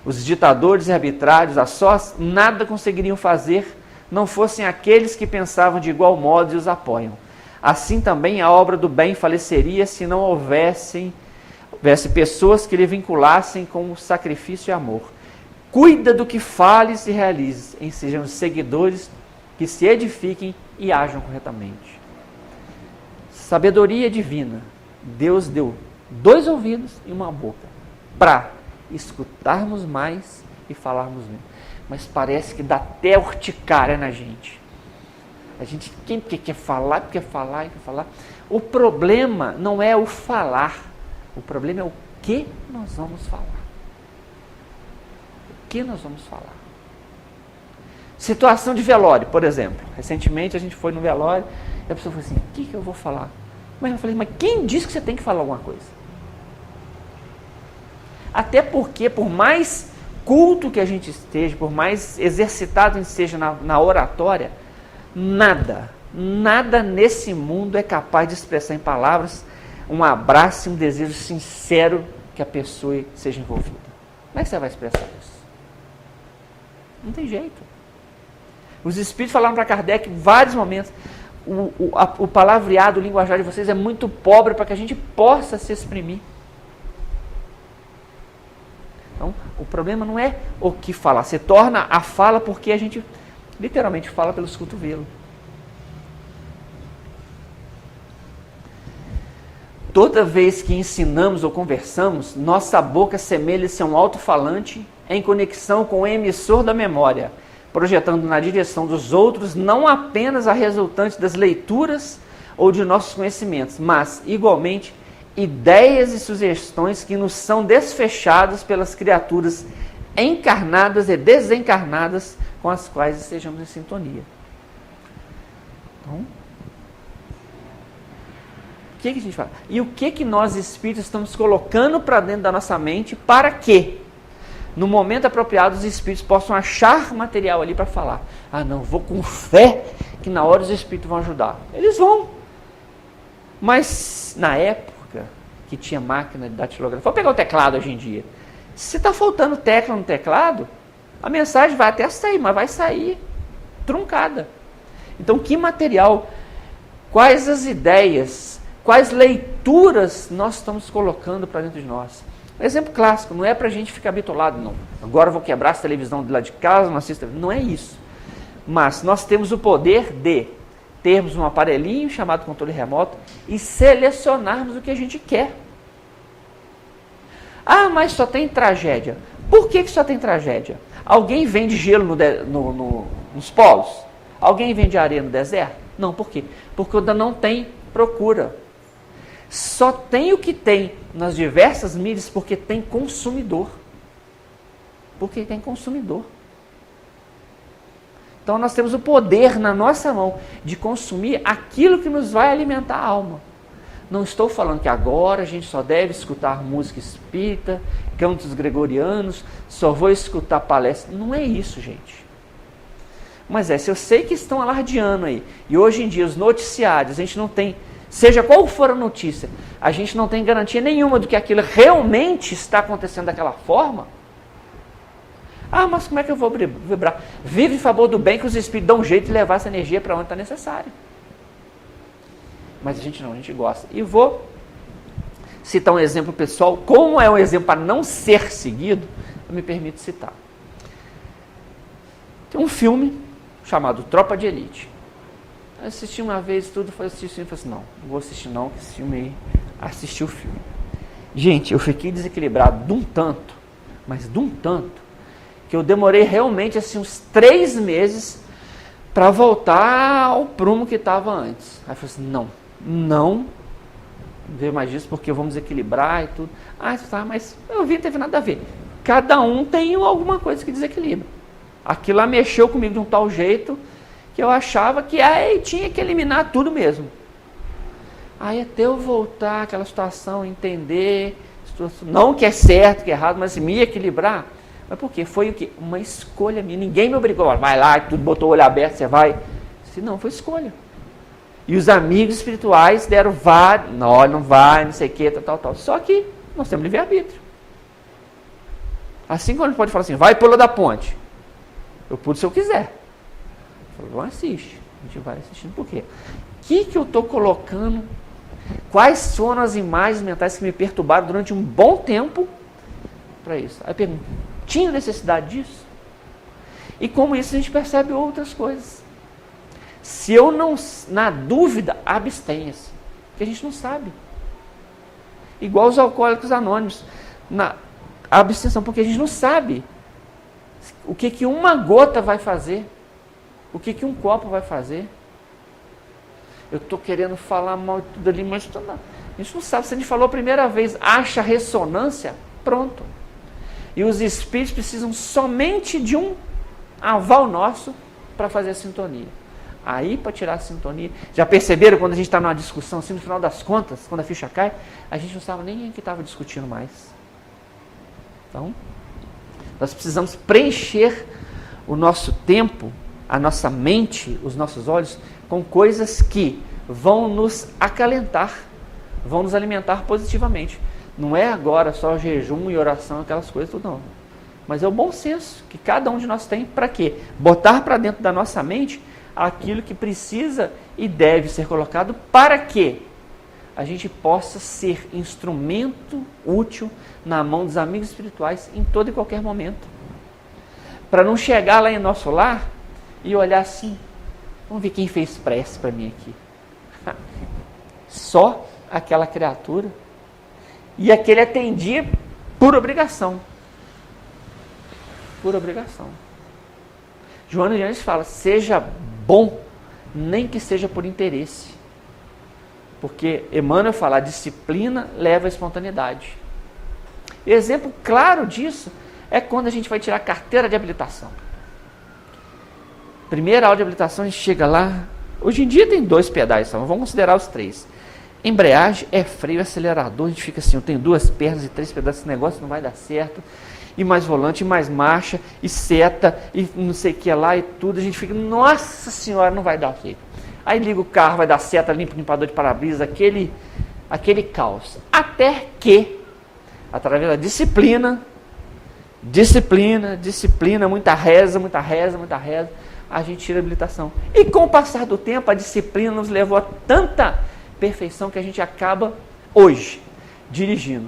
[SPEAKER 1] Os ditadores e arbitrários, a sós, nada conseguiriam fazer, não fossem aqueles que pensavam de igual modo e os apoiam. Assim também a obra do bem faleceria se não houvesse pessoas que lhe vinculassem com o sacrifício e amor. Cuida do que fales e realizes, em sejam seguidores que se edifiquem e ajam corretamente. Sabedoria divina. Deus deu 2 ouvidos e uma boca para escutarmos mais e falarmos menos. Mas parece que dá até urticária na gente. A gente quer falar, quer falar, quer falar. O problema não é o falar. O problema é o que nós vamos falar. O que nós vamos falar. Situação de velório, por exemplo. Recentemente a gente foi no velório e a pessoa falou assim, o que eu vou falar? Mas eu falei, mas quem disse que você tem que falar alguma coisa? Até porque, por mais culto que a gente esteja, por mais exercitado a gente esteja na oratória, nada nesse mundo é capaz de expressar em palavras um abraço e um desejo sincero que a pessoa seja envolvida. Como é que você vai expressar isso? Não tem jeito. Os Espíritos falaram para Kardec em vários momentos, o palavreado, o linguajar de vocês é muito pobre para que a gente possa se exprimir. Então, o problema não é o que falar, você torna a fala porque a gente literalmente fala pelos cotovelos. Toda vez que ensinamos ou conversamos, nossa boca semelha-se a um alto-falante em conexão com o emissor da memória, projetando na direção dos outros não apenas a resultante das leituras ou de nossos conhecimentos, mas, igualmente, ideias e sugestões que nos são desfechadas pelas criaturas encarnadas e desencarnadas com as quais estejamos em sintonia. Então, o que a gente fala? E o que nós espíritos estamos colocando para dentro da nossa mente para que, no momento apropriado, os espíritos possam achar material ali para falar. Ah, não, vou com fé que na hora os espíritos vão ajudar. Eles vão. Mas, na época que tinha máquina de datilografia, vou pegar o teclado hoje em dia. Se está faltando tecla no teclado, a mensagem vai até sair, mas vai sair truncada. Então, que material, quais as ideias, quais leituras nós estamos colocando para dentro de nós? Um exemplo clássico, não é para a gente ficar bitolado, não. Agora eu vou quebrar essa televisão de lá de casa, não assisto. Não é isso. Mas nós temos o poder de termos um aparelhinho chamado controle remoto e selecionarmos o que a gente quer. Ah, mas só tem tragédia. Por que só tem tragédia? Alguém vende gelo nos polos? Alguém vende areia no deserto? Não, por quê? Porque ainda não tem procura. Só tem o que tem nas diversas mídias porque tem consumidor. Porque tem consumidor. Então nós temos o poder na nossa mão de consumir aquilo que nos vai alimentar a alma. Não estou falando que agora a gente só deve escutar música espírita, cantos gregorianos, só vou escutar palestras. Não é isso, gente. Mas se eu sei que estão alardeando aí, e hoje em dia os noticiários, a gente não tem, seja qual for a notícia, a gente não tem garantia nenhuma do que aquilo realmente está acontecendo daquela forma. Ah, mas como é que eu vou vibrar? Vive em favor do bem que os espíritos dão um jeito de levar essa energia para onde está necessário. Mas a gente não, a gente gosta. E vou citar um exemplo pessoal, como é um exemplo para não ser seguido, eu me permito citar. Tem um filme chamado Tropa de Elite. Eu assisti uma vez tudo, foi assistir o filme e falei assim, não vou assistir não, que esse filme aí, assisti o filme. Gente, eu fiquei desequilibrado de um tanto, mas de um tanto, que eu demorei realmente assim, uns 3 meses para voltar ao prumo que estava antes. Aí eu falei assim, não ver mais disso, porque vamos equilibrar e tudo. Ah, tá, mas eu vi, não teve nada a ver. Cada um tem alguma coisa que desequilibra. Aquilo lá mexeu comigo de um tal jeito que eu achava que tinha que eliminar tudo mesmo. Aí até eu voltar àquela situação, entender, não que é certo, que é errado, mas me equilibrar. Mas por quê? Foi o quê? Uma escolha minha. Ninguém me obrigou, vai lá, tudo botou o olho aberto, você vai. Não, foi escolha. E os amigos espirituais deram vários, não vai, não sei o que, tal. Só que nós temos livre-arbítrio. Assim como a gente pode falar assim, vai pula da ponte. Eu pulo se eu quiser. Não assiste. A gente vai assistindo por quê? O que eu estou colocando? Quais foram as imagens mentais que me perturbaram durante um bom tempo para isso? Aí eu pergunto, tinha necessidade disso? E como isso a gente percebe outras coisas. Se eu não, na dúvida, abstenha-se. porque a gente não sabe. Igual os alcoólicos anônimos, na abstenção, porque a gente não sabe o que uma gota vai fazer, o que um copo vai fazer. Eu estou querendo falar mal de tudo ali, mas a gente não sabe. Se a gente falou a primeira vez, acha ressonância, pronto. E os espíritos precisam somente de um aval nosso para fazer a sintonia. Aí, para tirar a sintonia, já perceberam quando a gente está numa discussão, assim, no final das contas, quando a ficha cai, a gente não sabe nem o que estava discutindo mais. Então, nós precisamos preencher o nosso tempo, a nossa mente, os nossos olhos, com coisas que vão nos acalentar, vão nos alimentar positivamente. Não é agora só jejum e oração, aquelas coisas, tudo não. Mas é o bom senso que cada um de nós tem para quê? Botar para dentro da nossa mente aquilo que precisa e deve ser colocado para que a gente possa ser instrumento útil na mão dos amigos espirituais em todo e qualquer momento. Para não chegar lá em nosso lar e olhar assim, vamos ver quem fez prece para mim aqui. Só aquela criatura. E aquele atendia por obrigação. Por obrigação. Joana de Anjos fala, seja bom, nem que seja por interesse. Porque Emmanuel fala, a disciplina leva à espontaneidade. Exemplo claro disso é quando a gente vai tirar a carteira de habilitação. Primeira aula de habilitação, a gente chega lá. Hoje em dia tem 2 pedais, então vamos considerar os 3. Embreagem, é freio, acelerador. A gente fica assim, eu tenho 2 pernas e 3 pedais, esse negócio não vai dar certo. E mais volante, e mais marcha, e seta, e não sei o que lá, e tudo. A gente fica, nossa senhora, não vai dar jeito. Aí liga o carro, vai dar seta, limpa o limpador de para-brisa, aquele caos. Até que, através da disciplina, muita reza, a gente tira a habilitação. E com o passar do tempo, a disciplina nos levou a tanta perfeição que a gente acaba hoje dirigindo.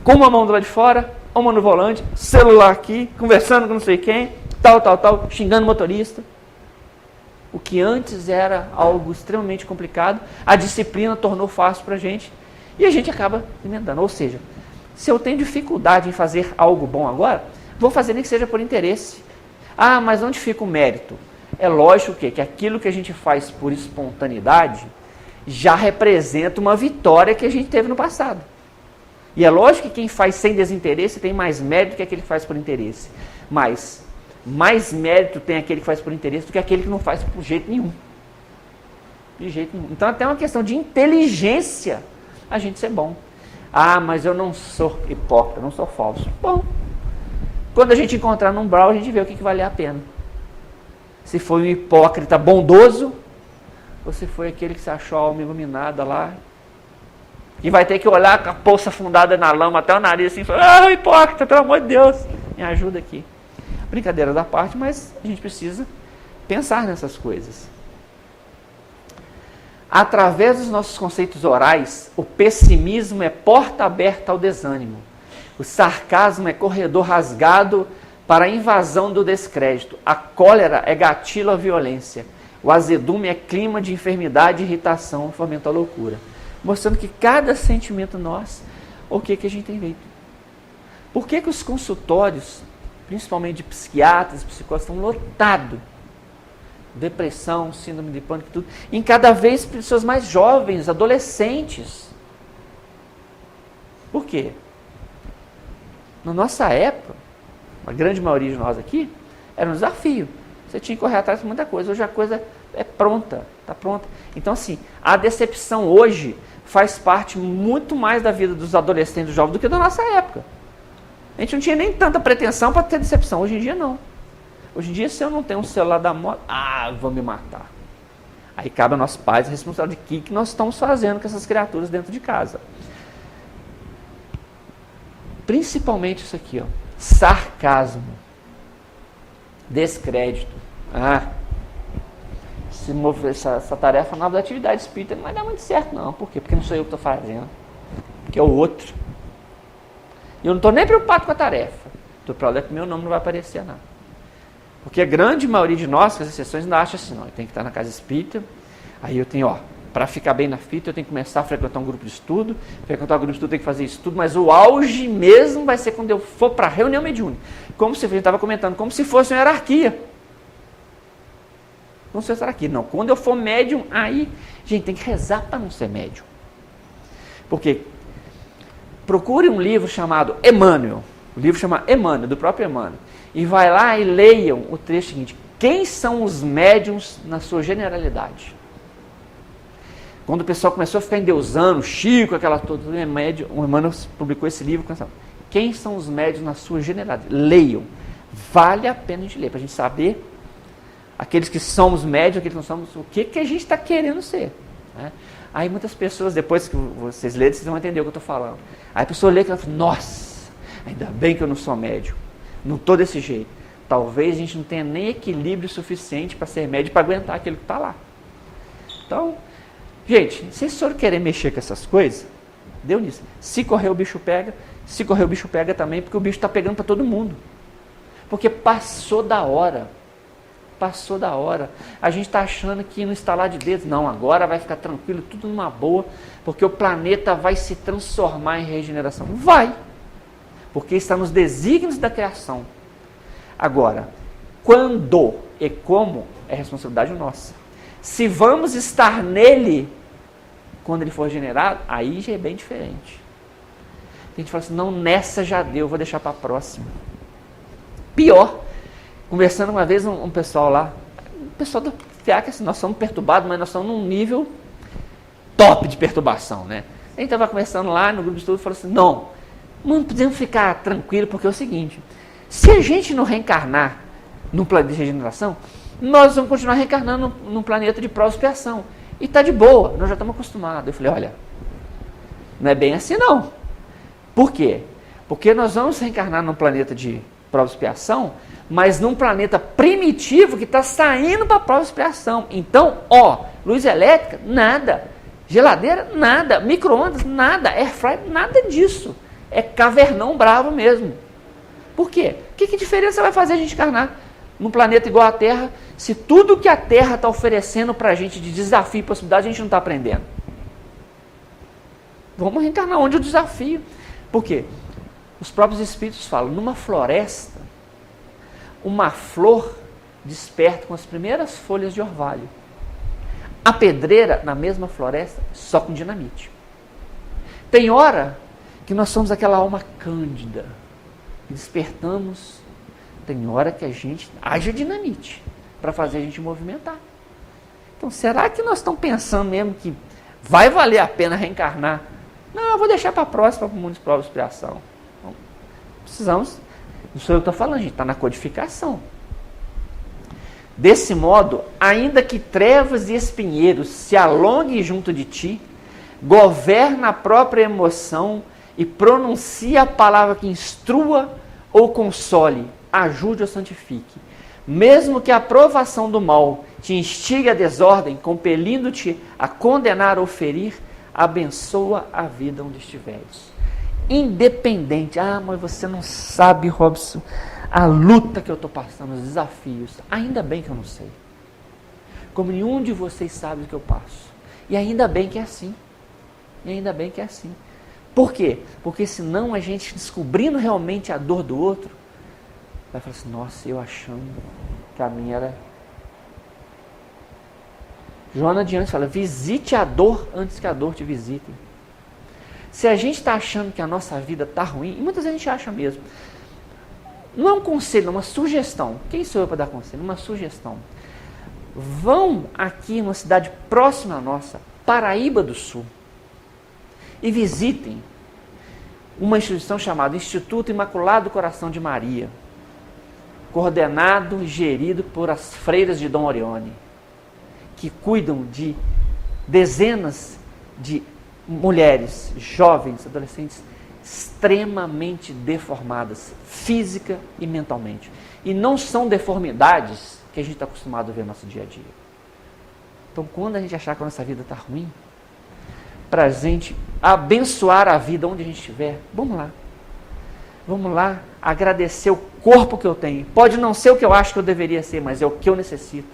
[SPEAKER 1] Com uma mão do lado de fora, uma no volante, celular aqui, conversando com não sei quem, tal, xingando o motorista. O que antes era algo extremamente complicado, a disciplina tornou fácil para a gente e a gente acaba emendando. Ou seja, se eu tenho dificuldade em fazer algo bom agora, vou fazer nem que seja por interesse. Ah, mas onde fica o mérito? É lógico que aquilo que a gente faz por espontaneidade já representa uma vitória que a gente teve no passado. E é lógico que quem faz sem desinteresse tem mais mérito que aquele que faz por interesse. Mas mais mérito tem aquele que faz por interesse do que aquele que não faz por jeito nenhum. De jeito nenhum. Então até uma questão de inteligência a gente ser bom. Ah, mas eu não sou hipócrita, não sou falso. Bom, quando a gente encontrar num umbral, a gente vê o que vale a pena. Se foi um hipócrita bondoso, ou se foi aquele que se achou a alma iluminada lá, e vai ter que olhar com a poça afundada na lama até o nariz assim, e falar, hipócrita, pelo amor de Deus, me ajuda aqui. Brincadeira da parte, mas a gente precisa pensar nessas coisas. Através dos nossos conceitos orais, o pessimismo é porta aberta ao desânimo. O sarcasmo é corredor rasgado para a invasão do descrédito. A cólera é gatilho à violência. O azedume é clima de enfermidade e irritação, fomenta a loucura. Mostrando que cada sentimento nosso, o que a gente tem feito. Por que os consultórios, principalmente de psiquiatras, psicólogos, estão lotados? Depressão, síndrome de pânico, tudo. Em cada vez pessoas mais jovens, adolescentes. Por quê? Na nossa época, a grande maioria de nós aqui, era um desafio. Você tinha que correr atrás de muita coisa. Hoje a coisa é pronta, está pronta. Então, assim, a decepção hoje faz parte muito mais da vida dos adolescentes, dos jovens, do que da nossa época. A gente não tinha nem tanta pretensão para ter decepção. Hoje em dia, não. Hoje em dia, se eu não tenho um celular da moda, vou me matar. Aí cabe a nossos pais a responsabilidade de que nós estamos fazendo com essas criaturas dentro de casa. Principalmente isso aqui, ó, sarcasmo, descrédito. Essa tarefa nova da atividade espírita não vai dar muito certo, não. Por quê? Porque não sou eu que estou fazendo, porque é o outro. E eu não estou nem preocupado com a tarefa. Estou preocupado que meu nome não vai aparecer, não. Porque a grande maioria de nós, com as exceções, ainda acha assim, não, eu tenho que estar na casa espírita, aí eu tenho, para ficar bem na fita, eu tenho que começar a frequentar um grupo de estudo, frequentar um grupo de estudo, eu tenho que fazer estudo, mas o auge mesmo vai ser quando eu for para a reunião mediúnica. Como se, a gente estava comentando, como se fosse uma hierarquia. Não sei se era aqui, não. Quando eu for médium, aí, gente, tem que rezar para não ser médium. Porque procure um livro chamado Emmanuel, o livro chama Emmanuel, do próprio Emmanuel, e vai lá e leiam o trecho seguinte: quem são os médiums na sua generalidade? Quando o pessoal começou a ficar endeusando, Chico, aquela toda, o Emmanuel publicou esse livro, quem são os médiums na sua generalidade? Leiam, vale a pena a gente ler, para a gente saber aqueles que somos médios, aqueles que não somos, o que a gente está querendo ser. Né? Aí muitas pessoas, depois que vocês lerem, vocês vão entender o que eu estou falando. Aí a pessoa lê e fala, nossa, ainda bem que eu não sou médio, não estou desse jeito. Talvez a gente não tenha nem equilíbrio suficiente para ser médio, para aguentar aquilo que está lá. Então, gente, se vocês forem querer mexer com essas coisas, deu nisso. Se correr o bicho pega, se correr o bicho pega também, porque o bicho está pegando para todo mundo. Porque passou da hora. Passou da hora. A gente está achando que no estalar de dedos, não, agora vai ficar tranquilo, tudo numa boa, porque o planeta vai se transformar em regeneração. Vai, porque está nos desígnios da criação. Agora, quando e como é responsabilidade nossa. Se vamos estar nele quando ele for regenerado, aí já é bem diferente. A gente fala assim, não, nessa já deu, vou deixar para a próxima. Pior, conversando uma vez um pessoal lá, o pessoal do FIAC, assim, nós somos perturbados, mas nós somos num nível top de perturbação, né? A gente estava conversando lá no grupo de estudo e falou assim, não podemos ficar tranquilo, porque é o seguinte, se a gente não reencarnar num planeta de regeneração, nós vamos continuar reencarnando num planeta de prova e expiação. E está de boa, nós já estamos acostumados. Eu falei, olha, não é bem assim não. Por quê? Porque nós vamos reencarnar num planeta de prova e expiação, mas num planeta primitivo que está saindo para a prova e expiação. Então, luz elétrica, nada. Geladeira, nada. Micro-ondas, nada. Airfryer, nada disso. É cavernão bravo mesmo. Por quê? Que diferença vai fazer a gente encarnar num planeta igual à Terra, se tudo que a Terra está oferecendo para a gente de desafio e possibilidade, a gente não está aprendendo? Vamos reencarnar onde o desafio. Por quê? Os próprios espíritos falam, numa floresta, uma flor desperta com as primeiras folhas de orvalho. A pedreira, na mesma floresta, só com dinamite. Tem hora que nós somos aquela alma cândida, que despertamos, tem hora que a gente haja dinamite para fazer a gente movimentar. Então, será que nós estamos pensando mesmo que vai valer a pena reencarnar? Não, eu vou deixar para a próxima, para o mundo de prova e expiação. Então, precisamos, não sou eu que estou falando, a gente está na codificação. Desse modo, ainda que trevas e espinheiros se alonguem junto de ti, governa a própria emoção e pronuncia a palavra que instrua ou console, ajude ou santifique. Mesmo que a provação do mal te instigue a desordem, compelindo-te a condenar ou ferir, abençoa a vida onde estiveres. Independente, mas você não sabe, Robson, a luta que eu estou passando, os desafios, ainda bem que eu não sei. Como nenhum de vocês sabe o que eu passo. E ainda bem que é assim. E ainda bem que é assim. Por quê? Porque senão a gente, descobrindo realmente a dor do outro, vai falar assim, nossa, eu achando que a minha era... Joana de Anjos fala, visite a dor antes que a dor te visite. Se a gente está achando que a nossa vida está ruim, e muitas vezes a gente acha mesmo, não é um conselho, é uma sugestão. Quem sou eu para dar conselho? Uma sugestão. Vão aqui numa cidade próxima à nossa, Paraíba do Sul, e visitem uma instituição chamada Instituto Imaculado Coração de Maria, coordenado e gerido por as freiras de Dom Orione, que cuidam de dezenas de mulheres, jovens, adolescentes, extremamente deformadas, física e mentalmente. E não são deformidades que a gente está acostumado a ver no nosso dia a dia. Então, quando a gente achar que a nossa vida está ruim, para a gente abençoar a vida onde a gente estiver, vamos lá. Vamos lá agradecer o corpo que eu tenho. Pode não ser o que eu acho que eu deveria ser, mas é o que eu necessito.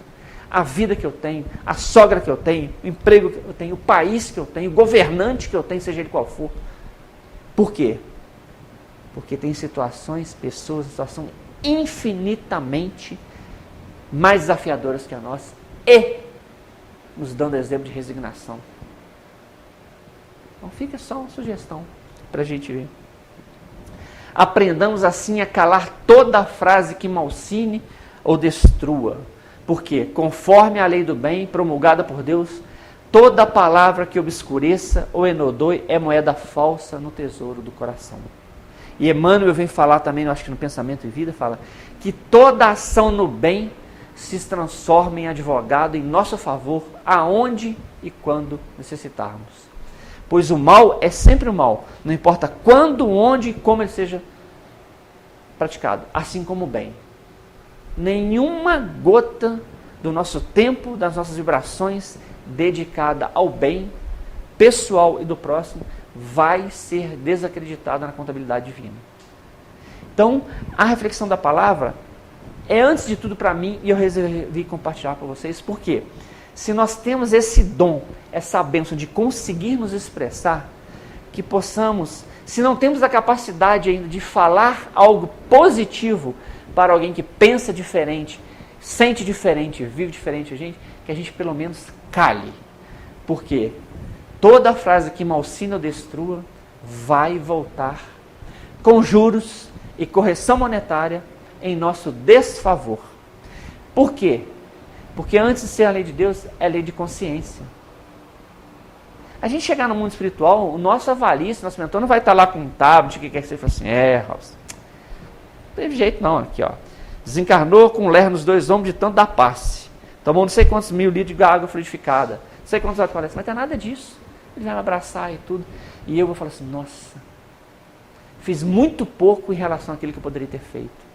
[SPEAKER 1] a vida que eu tenho, a sogra que eu tenho, o emprego que eu tenho, o país que eu tenho, o governante que eu tenho, seja ele qual for. Por quê? Porque tem situações, pessoas, situações infinitamente mais desafiadoras que a nossa e nos dando exemplo de resignação. Então fica só uma sugestão para a gente ver. Aprendamos assim a calar toda frase que malsine ou destrua. Porque, conforme a lei do bem promulgada por Deus, toda palavra que obscureça ou enodoe é moeda falsa no tesouro do coração. E Emmanuel vem falar também, eu acho que no Pensamento e Vida, fala que toda ação no bem se transforma em advogado em nosso favor, aonde e quando necessitarmos. Pois o mal é sempre o mal, não importa quando, onde e como ele seja praticado, assim como o bem. Nenhuma gota do nosso tempo, das nossas vibrações dedicada ao bem pessoal e do próximo vai ser desacreditada na contabilidade divina. Então, a reflexão da palavra é, antes de tudo, para mim, e eu resolvi compartilhar com vocês, porque se nós temos esse dom, essa bênção de conseguirmos expressar, que possamos, se não temos a capacidade ainda de falar algo positivo para alguém que pensa diferente, sente diferente, vive diferente, que a gente pelo menos cale. Porque toda frase que malsina ou destrua vai voltar com juros e correção monetária em nosso desfavor. Por quê? Porque antes de ser a lei de Deus, é a lei de consciência. A gente chegar no mundo espiritual, o nosso avalista, nosso mentor, não vai estar lá com um tablet, o que quer que seja, assim, Robson, não teve jeito não, aqui ó. Desencarnou com ler nos 2 ombros de tanto da passe. Tomou não sei quantos mil litros de água fluidificada. Não sei quantos horas parece, mas não tem nada disso. Ele vai me abraçar e tudo. E eu vou falar assim, nossa, fiz muito pouco em relação àquilo que eu poderia ter feito.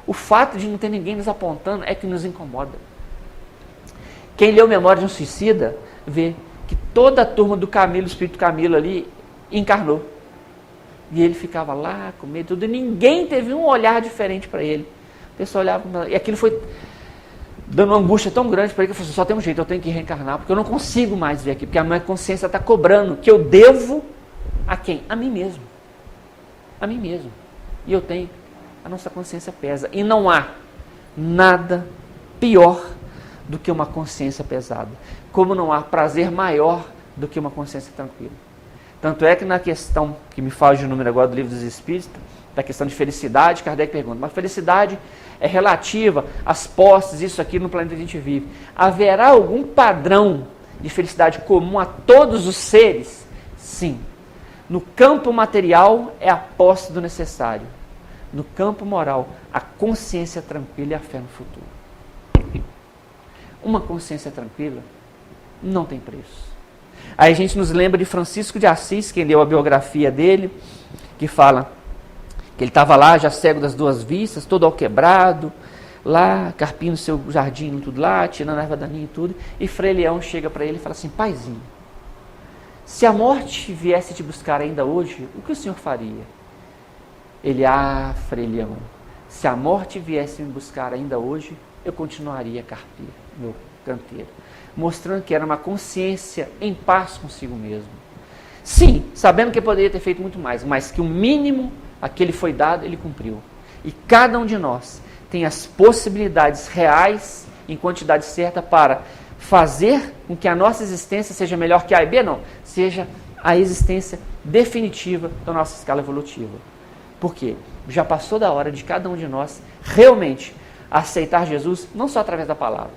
[SPEAKER 1] O fato de não ter ninguém nos apontando é que nos incomoda. Quem leu Memória de um Suicida, vê que toda a turma do Camilo, o espírito Camilo ali, encarnou. E ele ficava lá com medo, tudo, e ninguém teve um olhar diferente para ele. O pessoal olhava, e aquilo foi dando uma angústia tão grande para ele, que eu falei, só tem um jeito, eu tenho que reencarnar, porque eu não consigo mais ver aqui, porque a minha consciência está cobrando, que eu devo a quem? A mim mesmo. A mim mesmo. E eu tenho, a nossa consciência pesa. E não há nada pior do que uma consciência pesada. Como não há prazer maior do que uma consciência tranquila. Tanto é que na questão, que me fala de número agora do Livro dos Espíritos, da questão de felicidade, Kardec pergunta, mas felicidade é relativa às posses, isso aqui no planeta que a gente vive. Haverá algum padrão de felicidade comum a todos os seres? Sim. No campo material é a posse do necessário. No campo moral, a consciência tranquila e a fé no futuro. Uma consciência tranquila não tem preço. Aí a gente nos lembra de Francisco de Assis, quem leu a biografia dele, que fala que ele estava lá, já cego das 2 vistas, todo alquebrado, lá, carpindo seu jardim, tudo lá, tirando a erva daninha e tudo, e Frei Leão chega para ele e fala assim, paizinho, se a morte viesse te buscar ainda hoje, o que o senhor faria? Ele, Frei Leão, se a morte viesse me buscar ainda hoje, eu continuaria a carpir meu canteiro, mostrando que era uma consciência em paz consigo mesmo. Sim, sabendo que poderia ter feito muito mais, mas que o mínimo a que ele foi dado, ele cumpriu. E cada um de nós tem as possibilidades reais, em quantidade certa, para fazer com que a nossa existência seja melhor que A e B, não, seja a existência definitiva da nossa escala evolutiva. Por quê? Já passou da hora de cada um de nós realmente aceitar Jesus, não só através da palavra,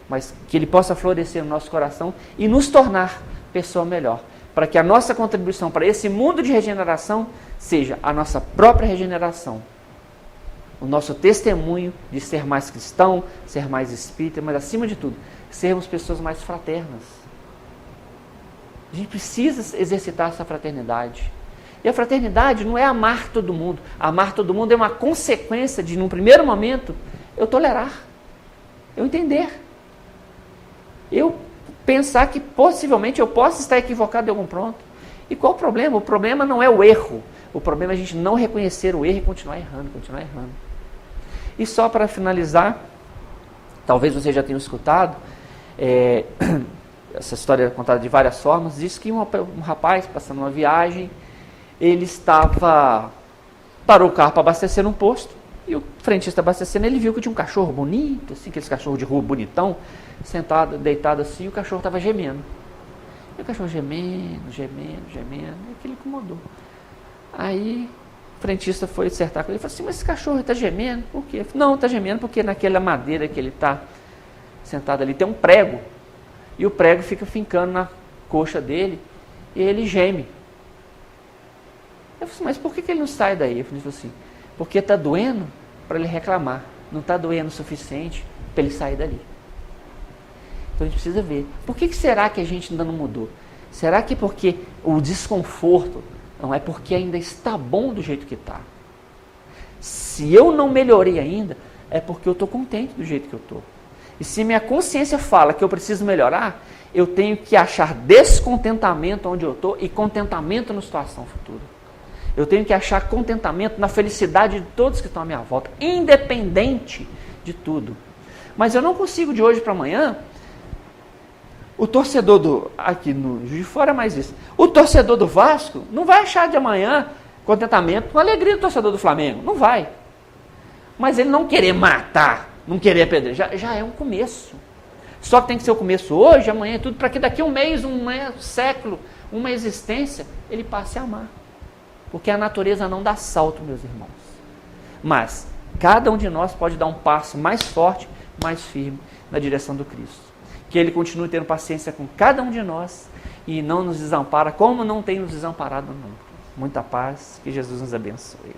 [SPEAKER 1] mas que ele possa florescer no nosso coração e nos tornar pessoa melhor, para que a nossa contribuição para esse mundo de regeneração seja a nossa própria regeneração, o nosso testemunho de ser mais cristão, ser mais espírita, mas acima de tudo, sermos pessoas mais fraternas. A gente precisa exercitar essa fraternidade. E a fraternidade não é amar todo mundo. Amar todo mundo é uma consequência de, num primeiro momento, eu tolerar, eu entender, eu pensar que possivelmente eu posso estar equivocado de algum ponto. E qual o problema? O problema não é o erro. O problema é a gente não reconhecer o erro e continuar errando, continuar errando. E só para finalizar, talvez você já tenha escutado, essa história é contada de várias formas. Diz que um rapaz passando uma viagem, ele parou o carro para abastecer num posto, e o frentista abastecendo, ele viu que tinha um cachorro bonito, assim, aqueles cachorros de rua bonitão, sentado, deitado assim, e o cachorro estava gemendo. E o cachorro gemendo, e aquilo incomodou. Aí o frentista foi acertar com ele e falou assim: mas esse cachorro está gemendo? Por quê? Não, está gemendo porque naquela madeira que ele está sentado ali tem um prego, e o prego fica fincando na coxa dele, e ele geme. Eu falei assim: mas por que ele não sai daí? Ele falou assim: porque está doendo para ele reclamar, não está doendo o suficiente para ele sair dali. Então a gente precisa ver, por que será que a gente ainda não mudou? Será que porque o desconforto, não é porque ainda está bom do jeito que está? Se eu não melhorei ainda, é porque eu estou contente do jeito que eu estou. E se minha consciência fala que eu preciso melhorar, eu tenho que achar descontentamento onde eu estou e contentamento na situação futura. Eu tenho que achar contentamento na felicidade de todos que estão à minha volta, independente de tudo. Mas eu não consigo de hoje para amanhã. O torcedor aqui no Juiz de Fora é mais isso. O torcedor do Vasco não vai achar de amanhã contentamento com a alegria do torcedor do Flamengo. Não vai. Mas ele não querer matar, não querer apedrejar, já é um começo. Só que tem que ser o começo hoje, amanhã, tudo, para que daqui a um mês, um século, uma existência, ele passe a amar. Porque a natureza não dá salto, meus irmãos. Mas cada um de nós pode dar um passo mais forte, mais firme na direção do Cristo. Que Ele continue tendo paciência com cada um de nós e não nos desampara, como não tem nos desamparado nunca. Muita paz, que Jesus nos abençoe.